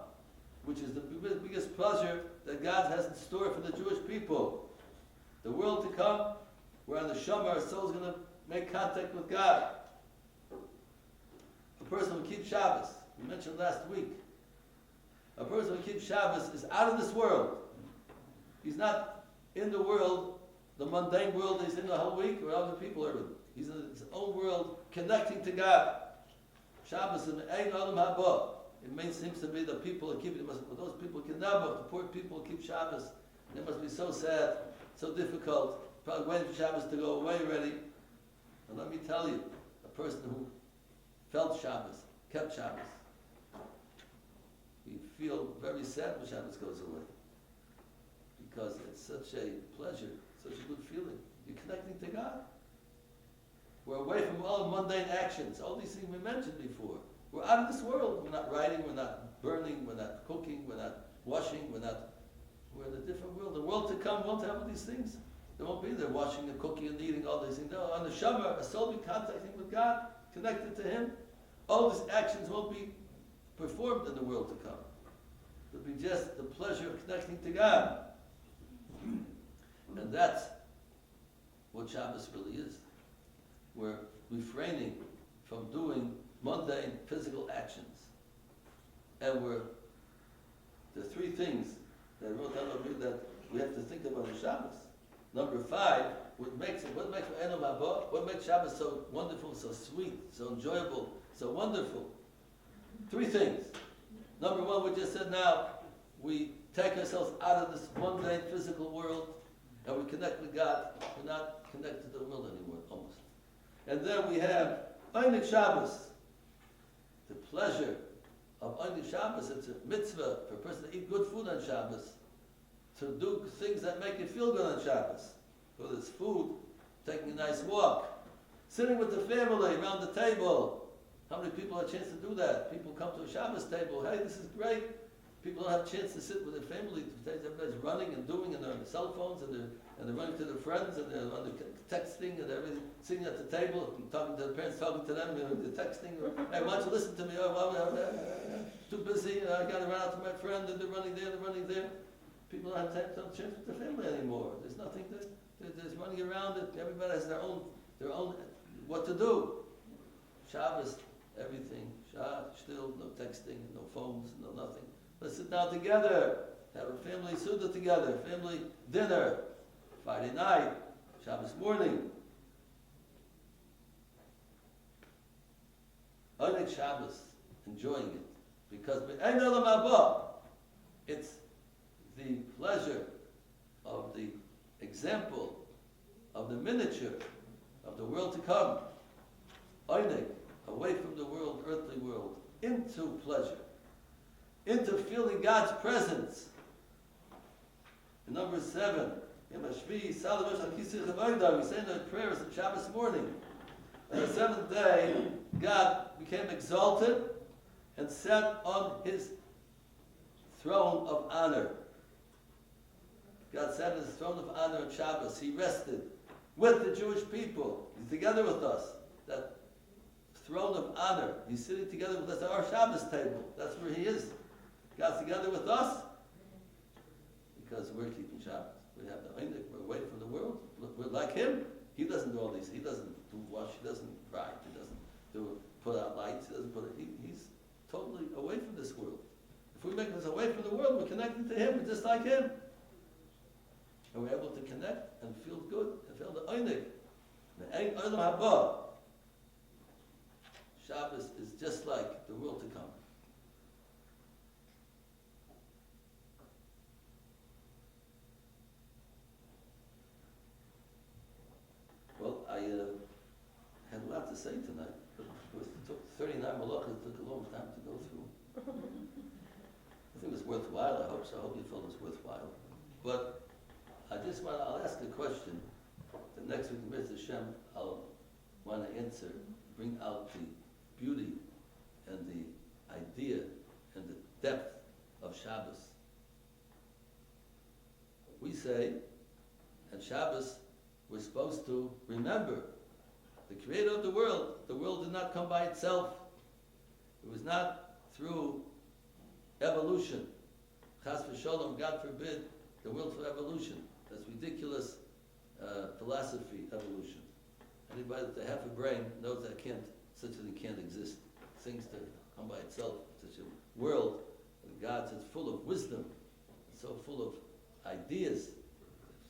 which is the biggest pleasure that God has in store for the Jewish people. The world to come, where on the Shema our soul is going to make contact with God. A person who keeps Shabbos, we mentioned last week, a person who keeps Shabbos is out of this world. He's not in the world, the mundane world he's in the whole week, or other people are in. He's in his own world, connecting to God. Shabbos and Ein Olam Haba. It seems to be the people who keep it. Those people can never. The poor people who keep Shabbos. They must be so sad, so difficult. Probably waiting for Shabbos to go away already. And let me tell you, a person who felt Shabbos, kept Shabbos, you feel very sad when Shabbos goes away. Because it's such a pleasure, such a good feeling. You're connecting to God. We're away from all mundane actions, all these things we mentioned before. We're out of this world. We're not writing, we're not burning, we're not cooking, we're not washing, we're in a different world. The world to come won't have all these things. There won't be there washing and cooking and eating, all these things. No, on the Shema, a soul be contacting with God, connected to Him. All these actions won't be performed in the world to come. It'll be just the pleasure of connecting to God. And that's what Shabbos really is. We're refraining from doing mundane physical actions. And the 3 things that I wrote down over here that we have to think about on Shabbos. Number 5, what makes Shabbos so wonderful, so sweet, so enjoyable, so wonderful? 3 things. Number 1, we just said now, we take ourselves out of this mundane physical world and we connect with God. We're not connected to the world anymore, almost. And then we have Einik Shabbos, the pleasure of Einik Shabbos. It's a mitzvah for a person to eat good food on Shabbos, to do things that make you feel good on Shabbos. Whether it's food, taking a nice walk, sitting with the family around the table. How many people have a chance to do that? People come to a Shabbos table. Hey, this is great. People don't have a chance to sit with their family. Everybody's running and doing, and they're on their cell phones, and they're running to their friends, and they're on the texting, and everything, sitting at the table, talking to the parents, talking to them, they're texting. Hey, why don't you listen to me? Oh, too busy. I got to run out to my friend, and they're running there. People don't have time to chance with their family anymore. There's nothing there's running around it. Everybody has their own what to do. Shabbos, everything. Still, no texting, no phones, no nothing. Let's sit down together, have a family suda together, family dinner, Friday night, Shabbos morning. Onik Shabbos, enjoying it, because it's the pleasure of the example of the miniature of the world to come. Onik, away from the world, earthly world, into pleasure, into feeling God's presence. In number 7, we say in our prayers on Shabbos morning. On the 7th day, God became exalted and sat on his throne of honor. God sat on his throne of honor on Shabbos. He rested with the Jewish people. He's together with us. That throne of honor. He's sitting together with us at our Shabbos table. That's where he is. God's together with us because we're keeping Shabbos. We have the Einik. We're away from the world. We're like him. He doesn't do all these. He doesn't do wash. He doesn't cry. He doesn't put out lights. He doesn't he's totally away from this world. If we make us away from the world, we're connected to him. We're just like him. And we're able to connect and feel good and feel the Einik. The Ein Olam Haba. Shabbos is just like the world to come. Well, I had a lot to say tonight, but it took 39 malachas. It took a long time to go through. I think it was worthwhile. I hope so. I hope you felt it was worthwhile. But I'll ask a question. The next week, Mr. Hashem, I'll want to answer, bring out the beauty and the idea and the depth of Shabbos. We say, at Shabbos, we're supposed to remember the creator of the world. The world did not come by itself. It was not through evolution. Chas v'sholom, God forbid, the world for evolution. That's ridiculous philosophy, evolution. Anybody with a half a brain knows that such a thing can't exist. Things that come by itself, such a world, and God's it's full of wisdom, it's so full of ideas.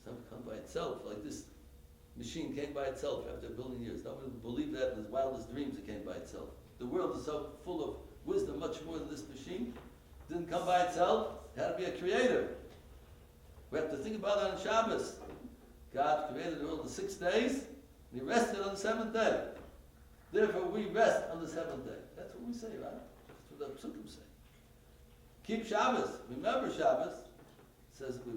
Something come by itself, like this machine came by itself after a billion years. Nobody would believe that in his wildest dreams it came by itself. The world is so full of wisdom, much more than this machine. It didn't come by itself, it had to be a creator. We have to think about it on Shabbos. God created the world in 6 days, and he rested on the 7th day. Therefore, we rest on the 7th day. That's what we say, right? That's what the Psukim say. Keep Shabbos. Remember Shabbos, says we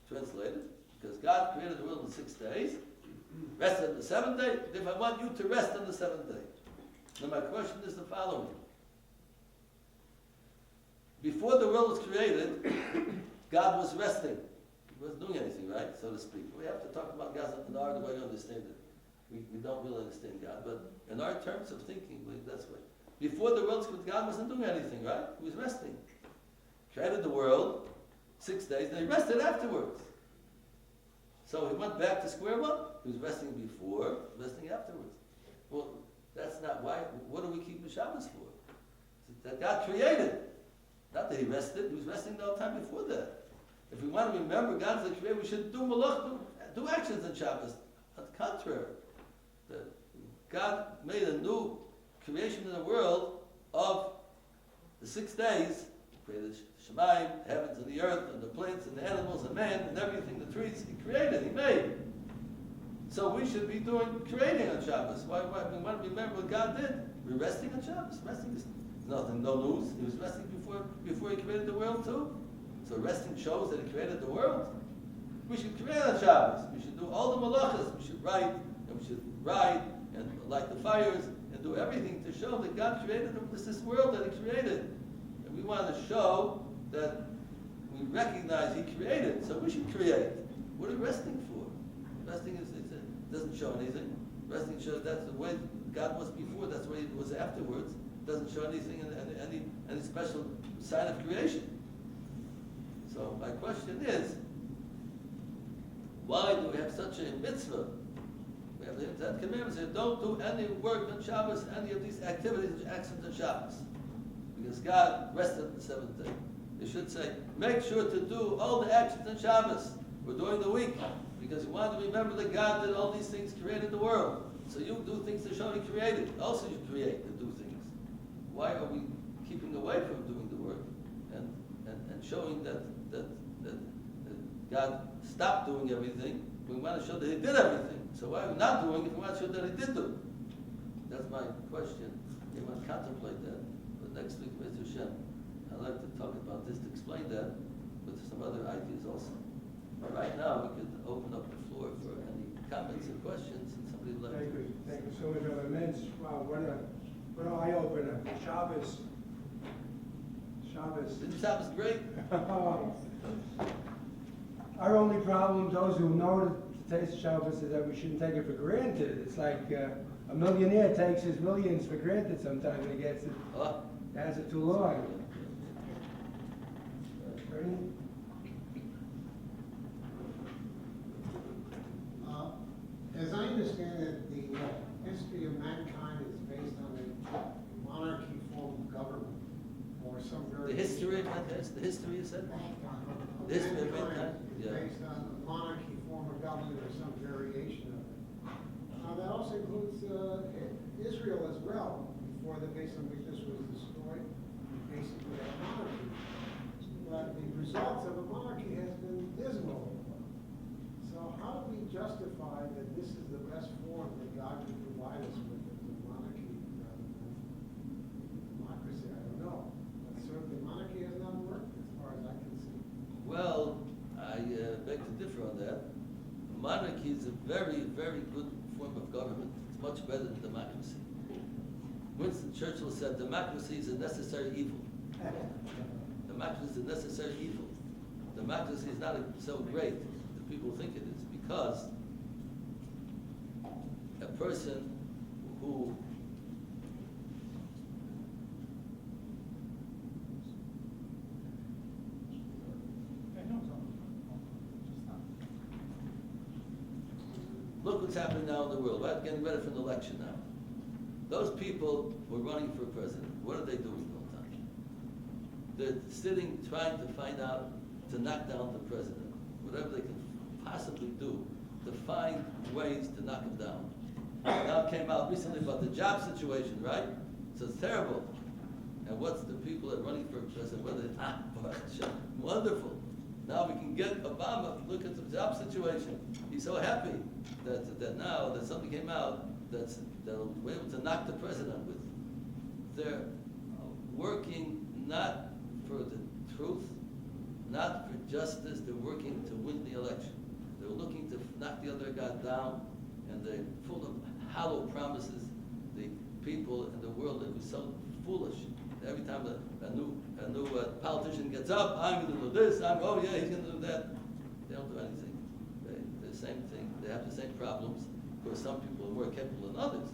translated, because God created the world in 6 days, rested on the 7th day. Therefore, I want you to rest on the 7th day. Now, my question is the following. Before the world was created, God was resting. He wasn't doing anything, right, so to speak. We have to talk about God in our way we understand it. We don't really understand God, but in our terms of thinking, that's way. Before the world, God wasn't doing anything, right? He was resting. Created the world, 6 days, and he rested afterwards. So he went back to square one. He was resting before, resting afterwards. Well, that's not why. What do we keep the Shabbos for? That God created. Not that he rested. He was resting the whole time before that. If we want to remember God's the creator, we should do malach, do actions on Shabbos. On the contrary, God made a new creation in the world of the 6 days. He created the Shemayim, the heavens and the earth, and the plants and the animals and man and everything, the trees. He created, he made. So we should be creating on Shabbos. Why we want to remember what God did. We're resting on Shabbos. Resting is nothing, no news. He was resting before he created the world too. So resting shows that he created the world. We should create on Shabbos. We should do all the malachas. We should write, and we should ride, and light the fires, and do everything to show that God created this world that he created. And we want to show that we recognize He created, so we should create. What are we resting for? Resting doesn't show anything. Resting shows that's the way God was before, that's the way it was afterwards. Doesn't show anything, any special sign of creation. So my question is, why do we have such a mitzvah? We have the Ten Commandments that don't do any work on Shabbos, any of these activities, actions on Shabbos. Because God rested on the seventh day. They should say, make sure to do all the actions on Shabbos or during the week. Because you want to remember that God did all these things, created the world. So you do things to show He created. Also you create to do things. Why are we keeping away from doing the work and showing that God stopped doing everything? We want to show that He did everything. So why are we not doing it if we want to show that He did do? That's my question. You want to contemplate that. But next week, Mr. Shem, I'd like to talk about this to explain that with some other ideas also. But right now, we could open up the floor for any comments and questions, and somebody would like to. Thank you so much, Rabbi Mintz. Wow, what an eye-opener. Shabbos. Didn't Shabbos great? Our only problem, those who know the taste of Shabbos, is that we shouldn't take it for granted. It's like a millionaire takes his millions for granted sometimes when he gets it. Has it too long. Ernie? As I understand it, the history of mankind is based on a monarchy form of government, or some The history of mankind, the history you said? The history of mankind? Is Yeah. based on a monarchy form of government or some variation of it. That also includes Israel as well, before the base on which this was destroyed, basically a monarchy. But the results of a monarchy has been dismal. So how do we justify that this is the best form that God can provide us with as a monarchy rather than democracy? I don't know. But certainly monarchy has not worked as far as I can see. Well, I beg to differ on that. Monarchy is a very, very good form of government. It's much better than democracy. Winston Churchill said democracy is a necessary evil. Democracy is a necessary evil. Democracy is not so great that people think it is, because a person who look what's happening now in the world. We're getting ready for an election now. Those people who are running for president, what are they doing all the time? They're sitting, trying to find out, to knock down the president, whatever they can possibly do to find ways to knock him down. Now it came out recently about the job situation, right? So it's terrible. And what's the people that are running for president? What are they? Wonderful. Now we can get Obama. Look at the job situation. He's so happy that now that something came out that'll be able to knock the president with. They're working not for the truth, not for justice. They're working to win the election. They're looking to knock the other guy down, and they're full of hollow promises. The people in the world that are so foolish. Every time a new politician gets up, I'm going to do this. He's going to do that. They don't do anything. The same thing. They have the same problems. Of course, some people are more capable than others,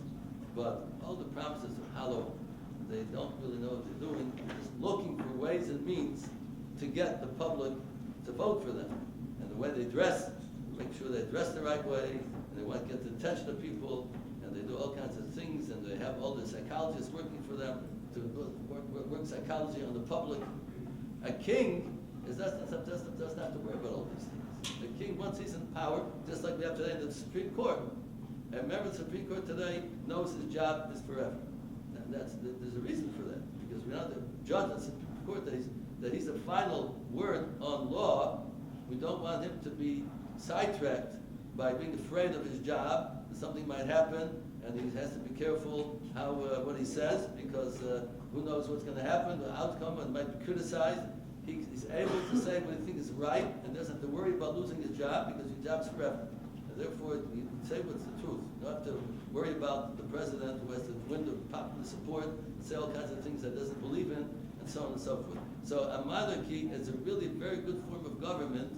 but all the promises are hollow. They don't really know what they're doing. They're just looking for ways and means to get the public to vote for them. And the way they dress, make sure they dress the right way, and they want to get the attention of people, and they do all kinds of things, and they have all the psychologists working for them to work psychology on the public. A king doesn't have to worry about all these things. The king, once he's in power, just like we have today in the Supreme Court. And remember, the Supreme Court today knows his job is forever. And there's a reason for that, because we know the judge in the Supreme Court that he's the final word on law. We don't want him to be sidetracked by being afraid of his job, that something might happen, and he has to be careful what he says, because who knows what's going to happen, the outcome, and might be criticized. He's able to say what he thinks is right, and doesn't have to worry about losing his job, because your job's forever. And therefore, you can say what's the truth. You don't have to worry about the president who has to win the popular support and say all kinds of things that doesn't believe in, and and so on and so forth. So a monarchy is a really very good form of government,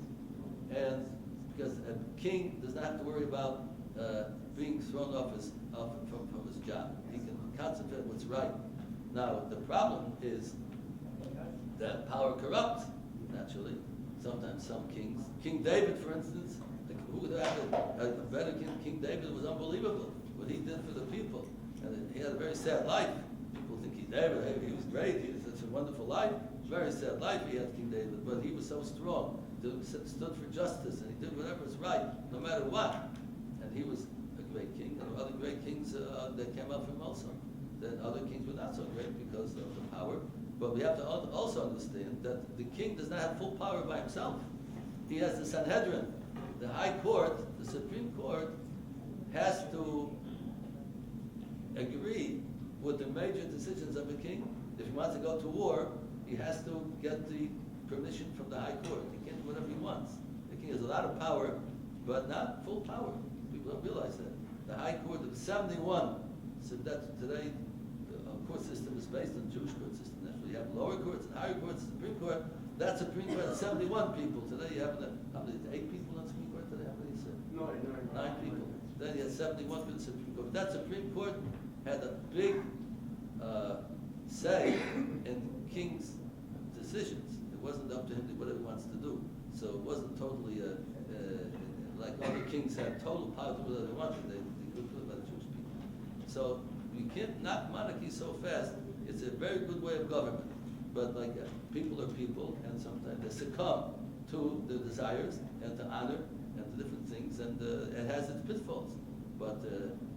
and because a king does not have to worry about being thrown off from his job. He can concentrate on what's right. Now, the problem is that power corrupts, naturally. Sometimes some kings, King David, for instance, who would have a better king? King David was unbelievable, what he did for the people. And he had a very sad life. People think King David, hey, he was great, he had such a wonderful life. Very sad life he had, King David, but he was so strong. He stood for justice, and he did whatever was right, no matter what. And he was a great king. There were other great kings that came out from him also. Then other kings were not so great because of the power. But we have to also understand that the king does not have full power by himself. He has the Sanhedrin. The High Court, the Supreme Court, has to agree with the major decisions of the king. If he wants to go to war, he has to get the permission from the High Court. He can't do whatever he wants. The king has a lot of power, but not full power. People don't realize that. The High Court of 71, so that today the court system is based on the Jewish court system. Naturally, you have lower courts and higher courts, Supreme Court. That Supreme Court has 71 people. Today you have, how many, 8 people on the Supreme Court today? How many is it? 9 people. Then you had 71 for the Supreme Court. That Supreme Court had a big say in the king's decisions. It wasn't up to him to do whatever he wants to do. So it wasn't totally like other kings had total power to do whatever they wanted. They couldn't do it by the Jewish people. So you can't knock monarchy so fast. It's a very good way of government. But like people are people, and sometimes they succumb to their desires and to honor and to different things, and it has its pitfalls. But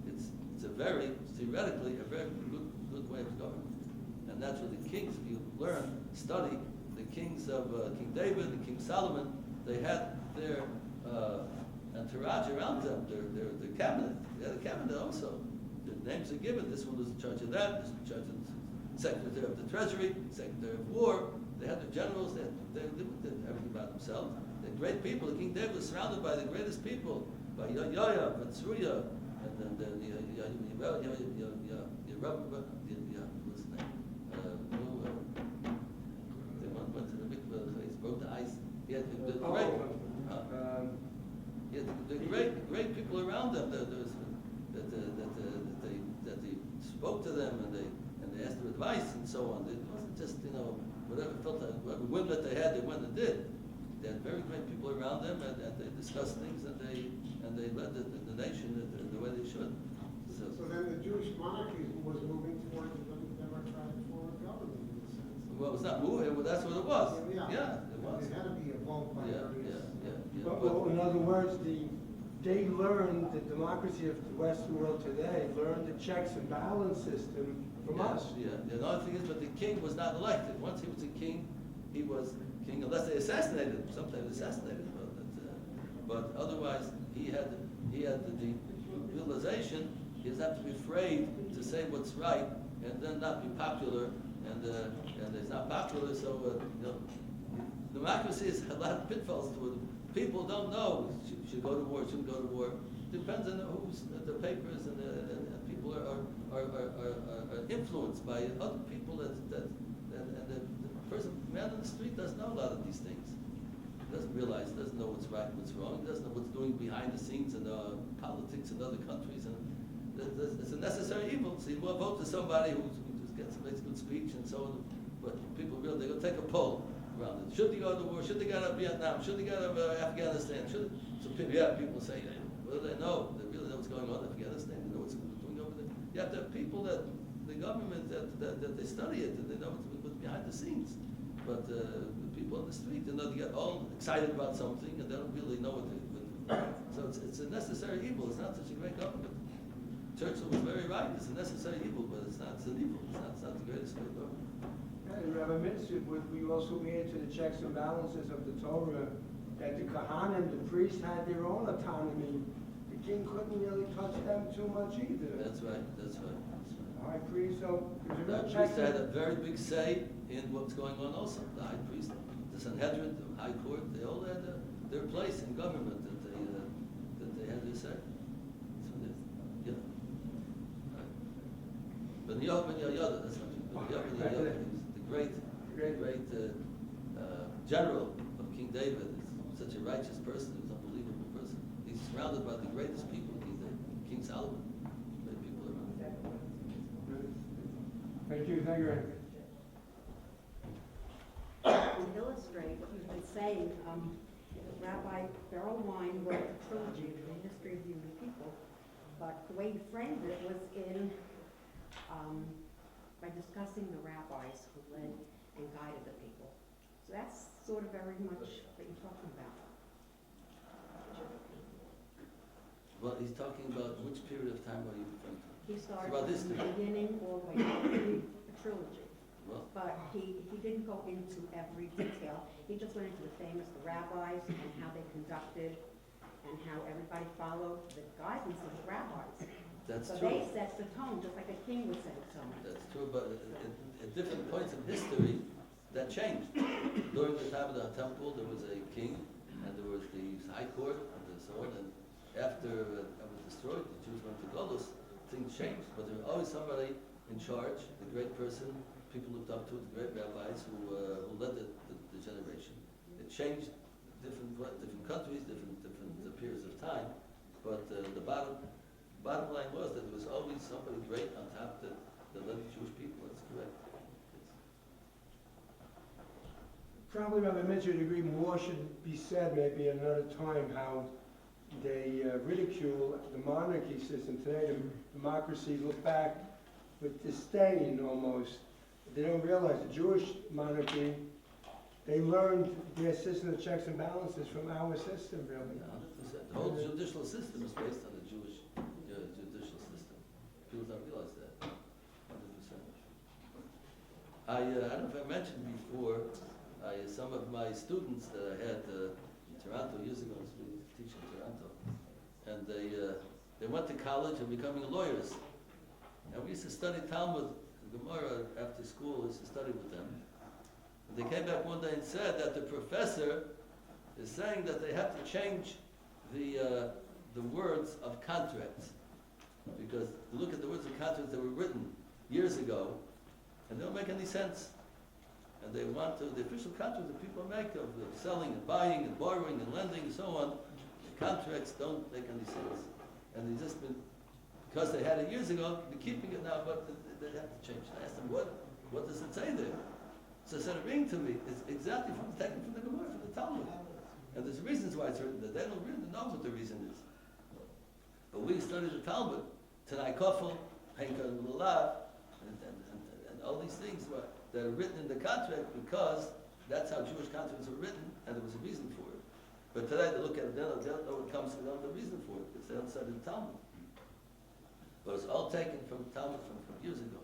it's a very, theoretically, a very good way of government. And that's what the kings, if you learn, study, the kings of King David and King Solomon, they had their entourage around them, their cabinet. They had a cabinet also. The names are given. This one was in charge of that, this was in charge of the Secretary of the Treasury, Secretary of War. They had their generals, they did everything by themselves. They're great people. King David was surrounded by the greatest people, by Yoya, by Tsuya, and then what's his name? They went to the mikveh, he broke the ice. He had the great people around them that they spoke to them and they asked for advice and so on. It wasn't just whatever felt like whatever whim that they had, they went and did. They had very great people around them, and they discussed things, and they led the nation the way they should. So then the Jewish monarchy was moving towards a democratic form of government in a sense. Well, it's not moving, but that's what it was. Yeah, It was. It had to be evolved by various. But in other words, they learned the democracy of the Western world today, learned the checks and balance system from us. Yeah. The other thing is, but the king was not elected. Once he was a king, he was king, unless they assassinated him. Sometimes assassinated him. But otherwise, he had the realization he doesn't have to be afraid to say what's right and then not be popular. And it's not popular, so democracy has a lot of pitfalls to it. People don't know should go to war, shouldn't go to war. Depends on who's the papers and people are influenced by other people and the man on the street doesn't know a lot of these things. He doesn't realize, doesn't know what's right and what's wrong. He doesn't know what's doing behind the scenes in politics in other countries, and it's a necessary evil. So you will vote for somebody who makes a good speech and so on, but people really, they're going to take a poll around it. Should they go to war? Should they go to Vietnam? Should they go to Afghanistan? People say, what do they know? They really know what's going on in Afghanistan. They know what's doing over there. You have to have people that the government that they study it and they know what's behind the scenes. But the people on the street, they get all excited about something and they don't really know what they. So it's a necessary evil. It's not such a great government. Churchill was very right. It's a necessary evil, but it's not. It's an evil. It's not the greatest great government. And Rabbi Mintz, would we also add to the checks and balances of the Torah that the Kohanim, the priests, had their own autonomy? The king couldn't really touch them too much either. That's right. High priest, so The priest had a very big say in what's going on also. The high priest, the Sanhedrin, the high court, they all had their place in government that they had their say. So but Yoav ben Yoyada, that's not true. But Yoav ben Yoyada, the great Great. great general of King David. He's such a righteous person. He's an unbelievable person. He's surrounded by the greatest people, King David, King Solomon. Great people around. Thank you, Randy. To illustrate what you've been saying, Rabbi Beryl Wine wrote a trilogy, The History of Human People, but the way he framed it was by discussing the rabbis who led and guided the people. So that's sort of very much what you're talking about. Well, he's talking about which period of time are you referring to? He started About from this the time. beginning all the way through the trilogy. Well, But he didn't go into every detail. He just went into the famous rabbis and how they conducted and how everybody followed the guidance of the rabbis. that's So true. they set the tone, just like a king would set the tone. That's true, but at different points in history, that changed. During the time of the temple, there was a king, and there was the high court, and so on, and after that was destroyed, the Jews went to Golus, things changed, but there was always somebody in charge, the great person, people looked up to, the great rabbis who led the generation. It changed different countries, different periods of time, but the bottom line was that there was always somebody great on top that led the Jewish people. That's correct. Probably, Rabbi Mintz, you'd agree more should be said maybe at another time how they ridicule the monarchy system today. The democracy look back with disdain almost. They don't realize the Jewish monarchy, they learned their system of checks and balances from our system, really. 100%. The whole judicial system is based on the Jewish judicial system. People don't realize that. 100%. I don't know if I mentioned before, some of my students that I had in Toronto years ago, I was teaching in Toronto, and they went to college and becoming lawyers. And we used to study Talmud and Gemara after school. We used to study with them. And they came back one day and said that the professor is saying that they have to change the words of contracts, because you look at the words of contracts that were written years ago, and they don't make any sense. And they want to, the official contracts that people make of selling and buying and borrowing and lending and so on, the contracts don't make any sense. And they just been, because they had it years ago, they're keeping it now, but they have to change. I asked them, what does it say there? So they said, ring to me. It's exactly taken from the Gemara, from the Talmud. And there's reasons why it's written there. They don't really know what the reason is. But we study the Talmud, Tanai Kofel, Henka Lulav, and all these things that are written in the contract because that's how Jewish contracts are written, and there was a reason for it. But today they look at it, they don't know what comes, they don't know the reason for it, because they don't study the Talmud. But it's all taken from Talmud from years ago.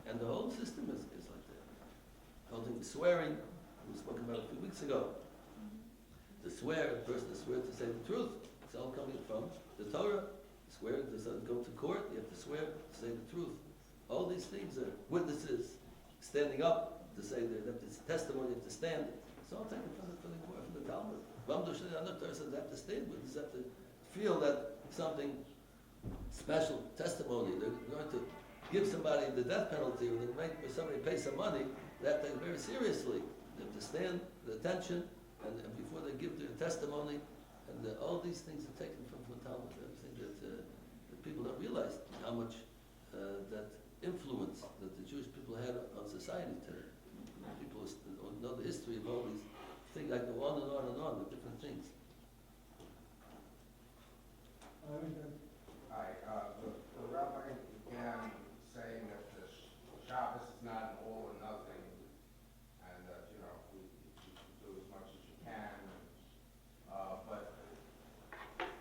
And the whole system is like that. The whole thing is swearing, we spoke about it a few weeks ago. To swear, a person to swear to say the truth. It's all coming from the Torah. Swearing to go to court, you have to swear to say the truth. All these things are witnesses standing up to say that it's testimony, you have to stand. It's all taken from the Talmud. Another person have to stand with, you have to feel that something special, testimony, they're going to give somebody the death penalty or they make somebody pay some money, that they very seriously. They have to stand the attention and before they give their testimony, and all these things are taken from the Talmud. I think that people don't realize how much that influence that the Jewish people had on society today. People know the history of all these things. I go on and on and on with different things. Hi, the rabbi began saying that the Shabbos is not an all or nothing, and that you should do as much as you can. But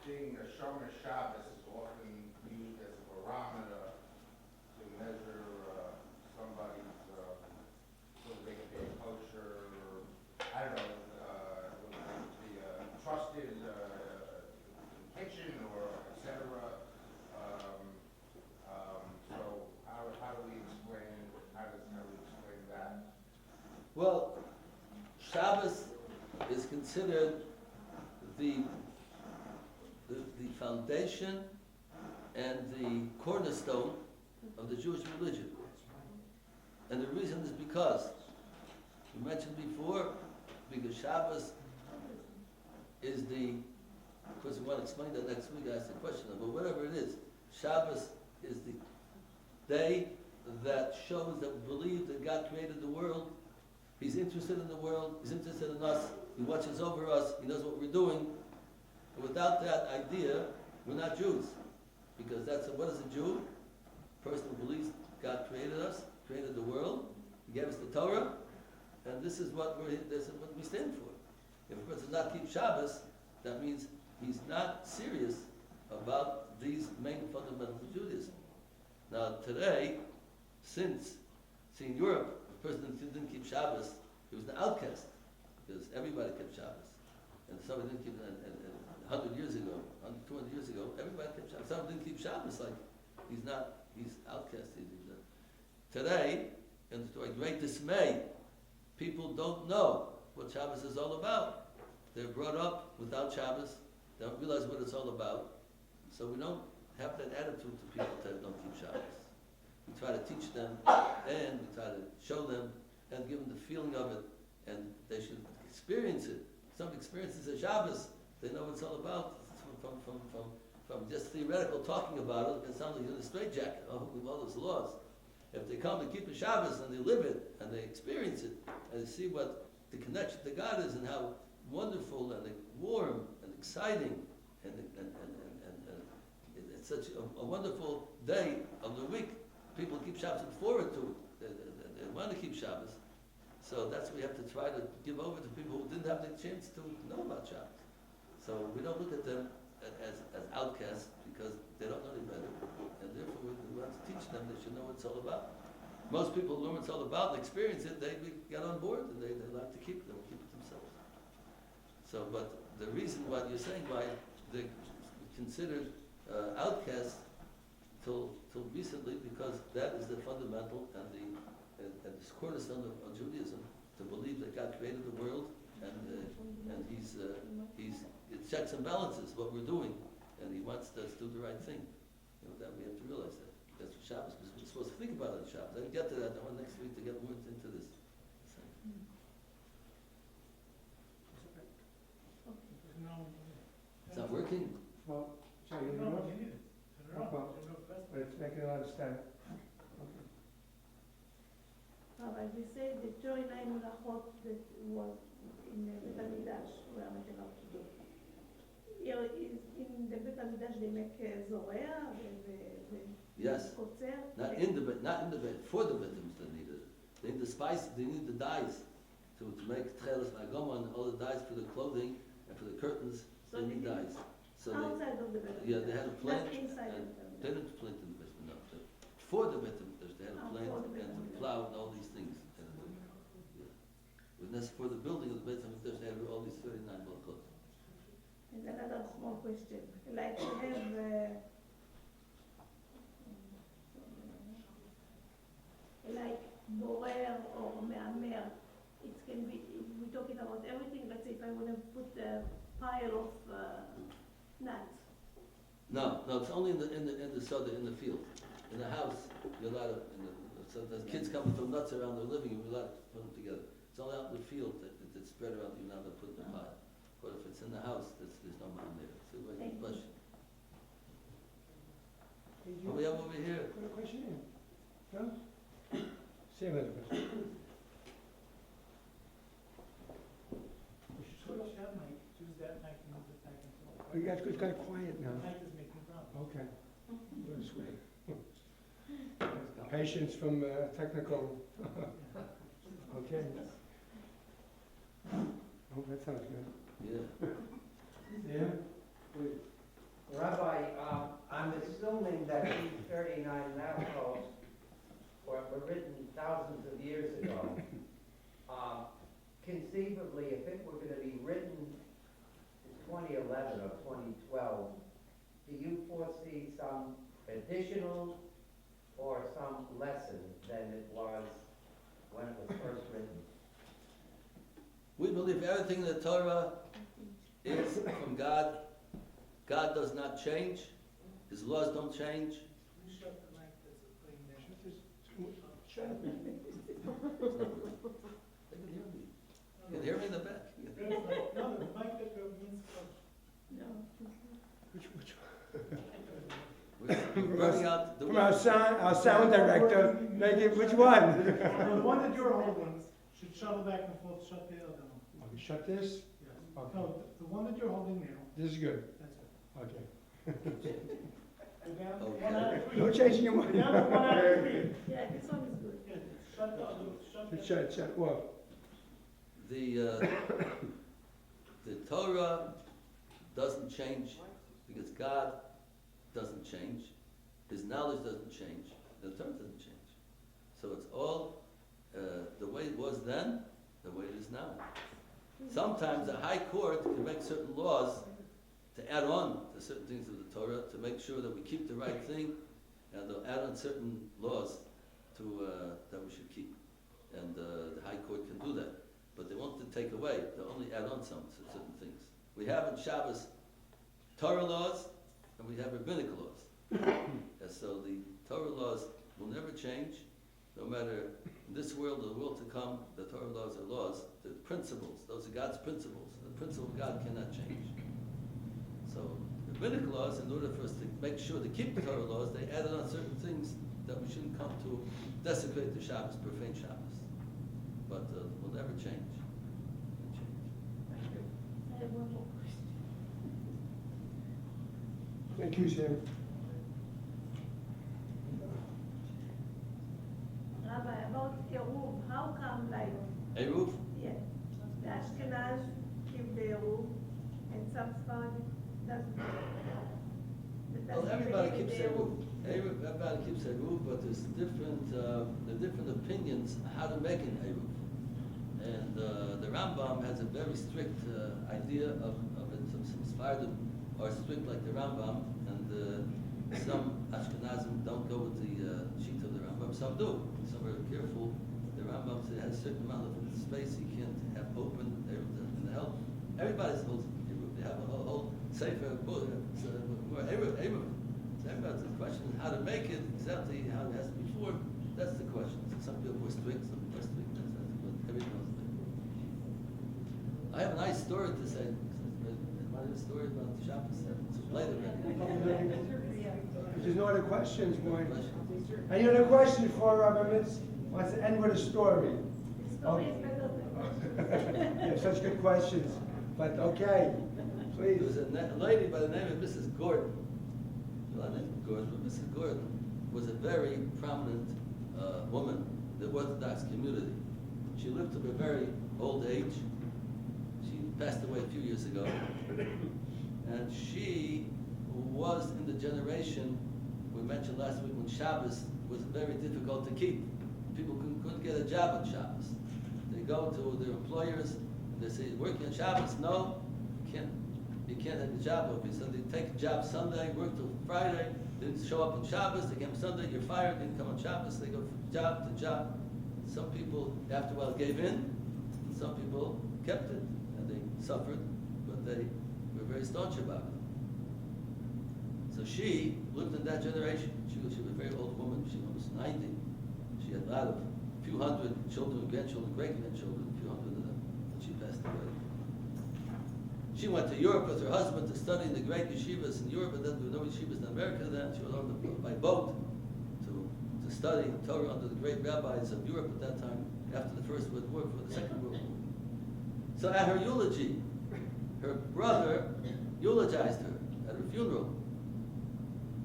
being a Shomer Shabbos is often used as a barometer to measure somebody's whether they can be kosher, or I don't know, be trusted kitchen or etc. So how do we explain that? Well, Shabbos is considered the foundation and the cornerstone of the Jewish religion. And the reason is because we mentioned before, because Shabbos is of course we want to explain that next week, I asked the question, but whatever it is, Shabbos is the day that shows that we believe that God created the world, He's interested in the world, He's interested in us, He watches over us, He knows what we're doing. And without that idea, we're not Jews. Because what is a Jew? A person who believes God created us, created the world, He gave us the Torah, and this is what we stand for. If a person does not keep Shabbos, that means he's not serious about these main fundamentals of Judaism. Now today, since in Europe, if a person didn't keep Shabbos, he was an outcast, because everybody kept Shabbos. And if somebody didn't keep it, and 100 years ago, 200 years ago, everybody kept Shabbos. If somebody didn't keep Shabbos, he's outcast. Today, and to a great dismay, people don't know what Shabbos is all about. They're brought up without Shabbos, they don't realize what it's all about. So we don't have that attitude to people that don't keep Shabbos. We try to teach them, and we try to show them, and give them the feeling of it, and they should experience it. Some experiences of Shabbos, they know what it's all about. From just theoretical talking about it, it sounds like you're in a straitjacket. Oh, with all those laws. If they come and keep the Shabbos and they live it and they experience it and they see what the connection to God is and how wonderful and warm and exciting and it's such a wonderful day of the week. People keep Shabbos, look forward to it. They want to keep Shabbos. So that's what we have to try to give over to people who didn't have the chance to know about Shabbos. So we don't look at them as outcasts because they don't know any better. And therefore we want to teach them they should know what it's all about. Most people who learn what it's all about and experience it, they get on board and they like to keep it themselves. So, but the reason why you're saying why they're considered outcasts till recently, because that is the fundamental and the cornerstone of Judaism, to believe that God created the world and He's it checks and balances what we're doing, and He wants us to do the right thing. That we have to realize that. That's what Shabbos is. We're supposed to think about it on Shabbos. I can get to that. I want next week to get more into this. So. It's not working. Well, so you know, but it's making a lot of static. Rabbi, we say the joy name Rachot that was in the Bet HaMikdash, where we came out to do. Here is in the Bet HaMikdash they make Zorea, Yes. Kotzer. Not in the bed, for the bedrooms they need it. They need the spice, they need the dyes to make tchelas agoma and all the dyes for the clothing and for the curtains, So they need they dyes. So outside of the Bet HaMikdash. yeah, they had a plant. Not inside And of the Bet they didn't plant in the basement, no. For the bedrooms, they had a Oh, plant for the and Beit to HaMikdash. plow and all these things. And that's for the building of the Beit HaMikdash, they had all these 39 balcons. And another small question, like we have like borer or me'amer, it can be, if we're talking about everything, let's say if I want to put a pile of nuts. No, it's only in the soda, in the field. In the house, you're allowed to, so the kids come and throw nuts around their living room, you're allowed to put them together. It's only out in the field that it's spread around, you're not allowed to put in the pile. But if it's in the house, there's no man there. So Thank you. bless you. Did What we have over here? put a question in? No? Same other question. Switch that mic, choose that mic and move it back and forth. Oh, you guys, it's kind of quiet The now. mic is making problems. Okay. This way. Patience from technical. Okay. Oh, that sounds good. Yeah. Yeah? Rabbi, I'm assuming that these 39 law were written thousands of years ago. Conceivably, if it were going to be written in 2011 or 2012, do you foresee some additional or some lesson than it was when it was first written? We believe everything in the Torah is from God. God does not change. His laws don't change. You shut the mic that's playing there. Shut up. They can hear me. burning out the from our sound director, make it, which one? The one that you're holding should shuttle back and forth, shut the other one. Okay, shut this? Yes. Okay. No, the one that you're holding now, This is good, that's it. okay. Go down to Okay. 1 out of 3. No changing your Go mind. down to 1 out of 3. Yeah, this one is good. Yeah, shut the. Shut, well, The Torah doesn't change because God doesn't change. His knowledge doesn't change. The Torah doesn't change. So it's all the way it was then, the way it is now. Sometimes the High Court can make certain laws to add on to certain things of the Torah to make sure that we keep the right thing, and they'll add on certain laws to that we should keep. And the High Court can do that. But they won't take away, they'll only add on some certain things. We have in Shabbos Torah laws, and we have rabbinic laws. And so the Torah laws will never change, no matter in this world or the world to come. The Torah laws are laws, they're principles, those are God's principles. The principle of God cannot change. So rabbinic laws, in order for us to make sure to keep the Torah laws, they added on certain things that we shouldn't come to desecrate the Shabbos, profane Shabbos. But will never change. I have one more question. thank you, Sam. Rabbi, about Eruv, how come like, Eruv? yeah, the Ashkenaz keep the Eruv and some Sephardi doesn't? Well, everybody keeps Eruv. Everybody keeps Eruv, but there's different opinions how to make an Eruv. And the Rambam has a very strict idea of it. Some Sephardim are strict like the Rambam, and some Ashkenazim don't go with the sheet of the Rambam. Some do. Some are careful. The Rambam says it has a certain amount of space you can't have open in the help. Everybody's holds Eruv. They have a whole sefer book. More Eruv. So everybody's the question is how to make it exactly how it has before. That's the question. So some people are strict, some are less strict. That's what everyone knows. I have a nice story to say. I have a story about Shabbos. It's later. If there's no other questions, boy. Any other questions for Rabbi Mintz? Wants to end with a story. The story is better than You have such good questions, but okay, There please. was a lady by the name of Mrs. Gordon. Well, not Gordon, but Mrs. Gordon was a very prominent woman in the Orthodox community. She lived to a very old age. She passed away a few years ago. And she was in the generation we mentioned last week when Shabbos was very difficult to keep. People couldn't get a job on Shabbos. They go to their employers and they say, working on Shabbos? No, you can't have a job open. So they take a job Sunday, work till Friday, didn't show up on Shabbos, they came Sunday, you're fired, didn't come on Shabbos, they go from job to job. Some people, after a while, gave in, and some people kept it, and they suffered, but they were very staunch about it. So she lived in that generation. She was a very old woman, she was almost 90. She had a few hundred children, grandchildren, great-grandchildren, a few hundred of them, when she passed away. She went to Europe with her husband to study in the great yeshivas in Europe, and then there were no yeshivas in America then. She went on by boat to study Torah under the great rabbis of Europe at that time, after the First World War, for the Second World War. So at her eulogy, her brother eulogized her at her funeral.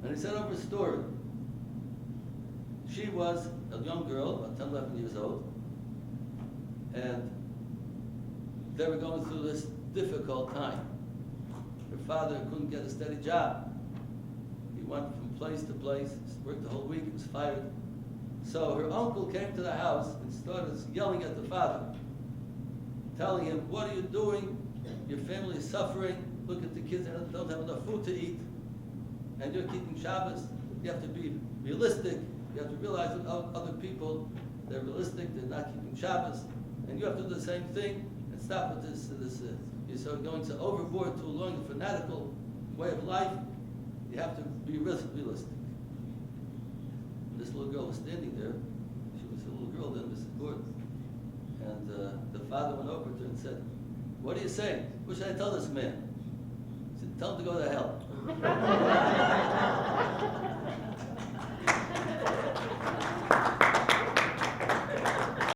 And he said over a story. She was a young girl, about 10, 11 years old, and they were going through this difficult time. Her father couldn't get a steady job. He went from place to place, worked the whole week, was fired. So her uncle came to the house and started yelling at the father, telling him, what are you doing? Your family is suffering. Look at the kids, they don't have enough food to eat. And you're keeping Shabbos. You have to be realistic. You have to realize that other people, they're realistic, they're not keeping Shabbos. And you have to do the same thing and stop with this you're sort of going to overboard to a long fanatical way of life. You have to be realistic. This little girl was standing there. She was a little girl then, Mrs. Gordon. And the father went over to her and said, what are you saying? What should I tell this man? He said, tell him to go to hell.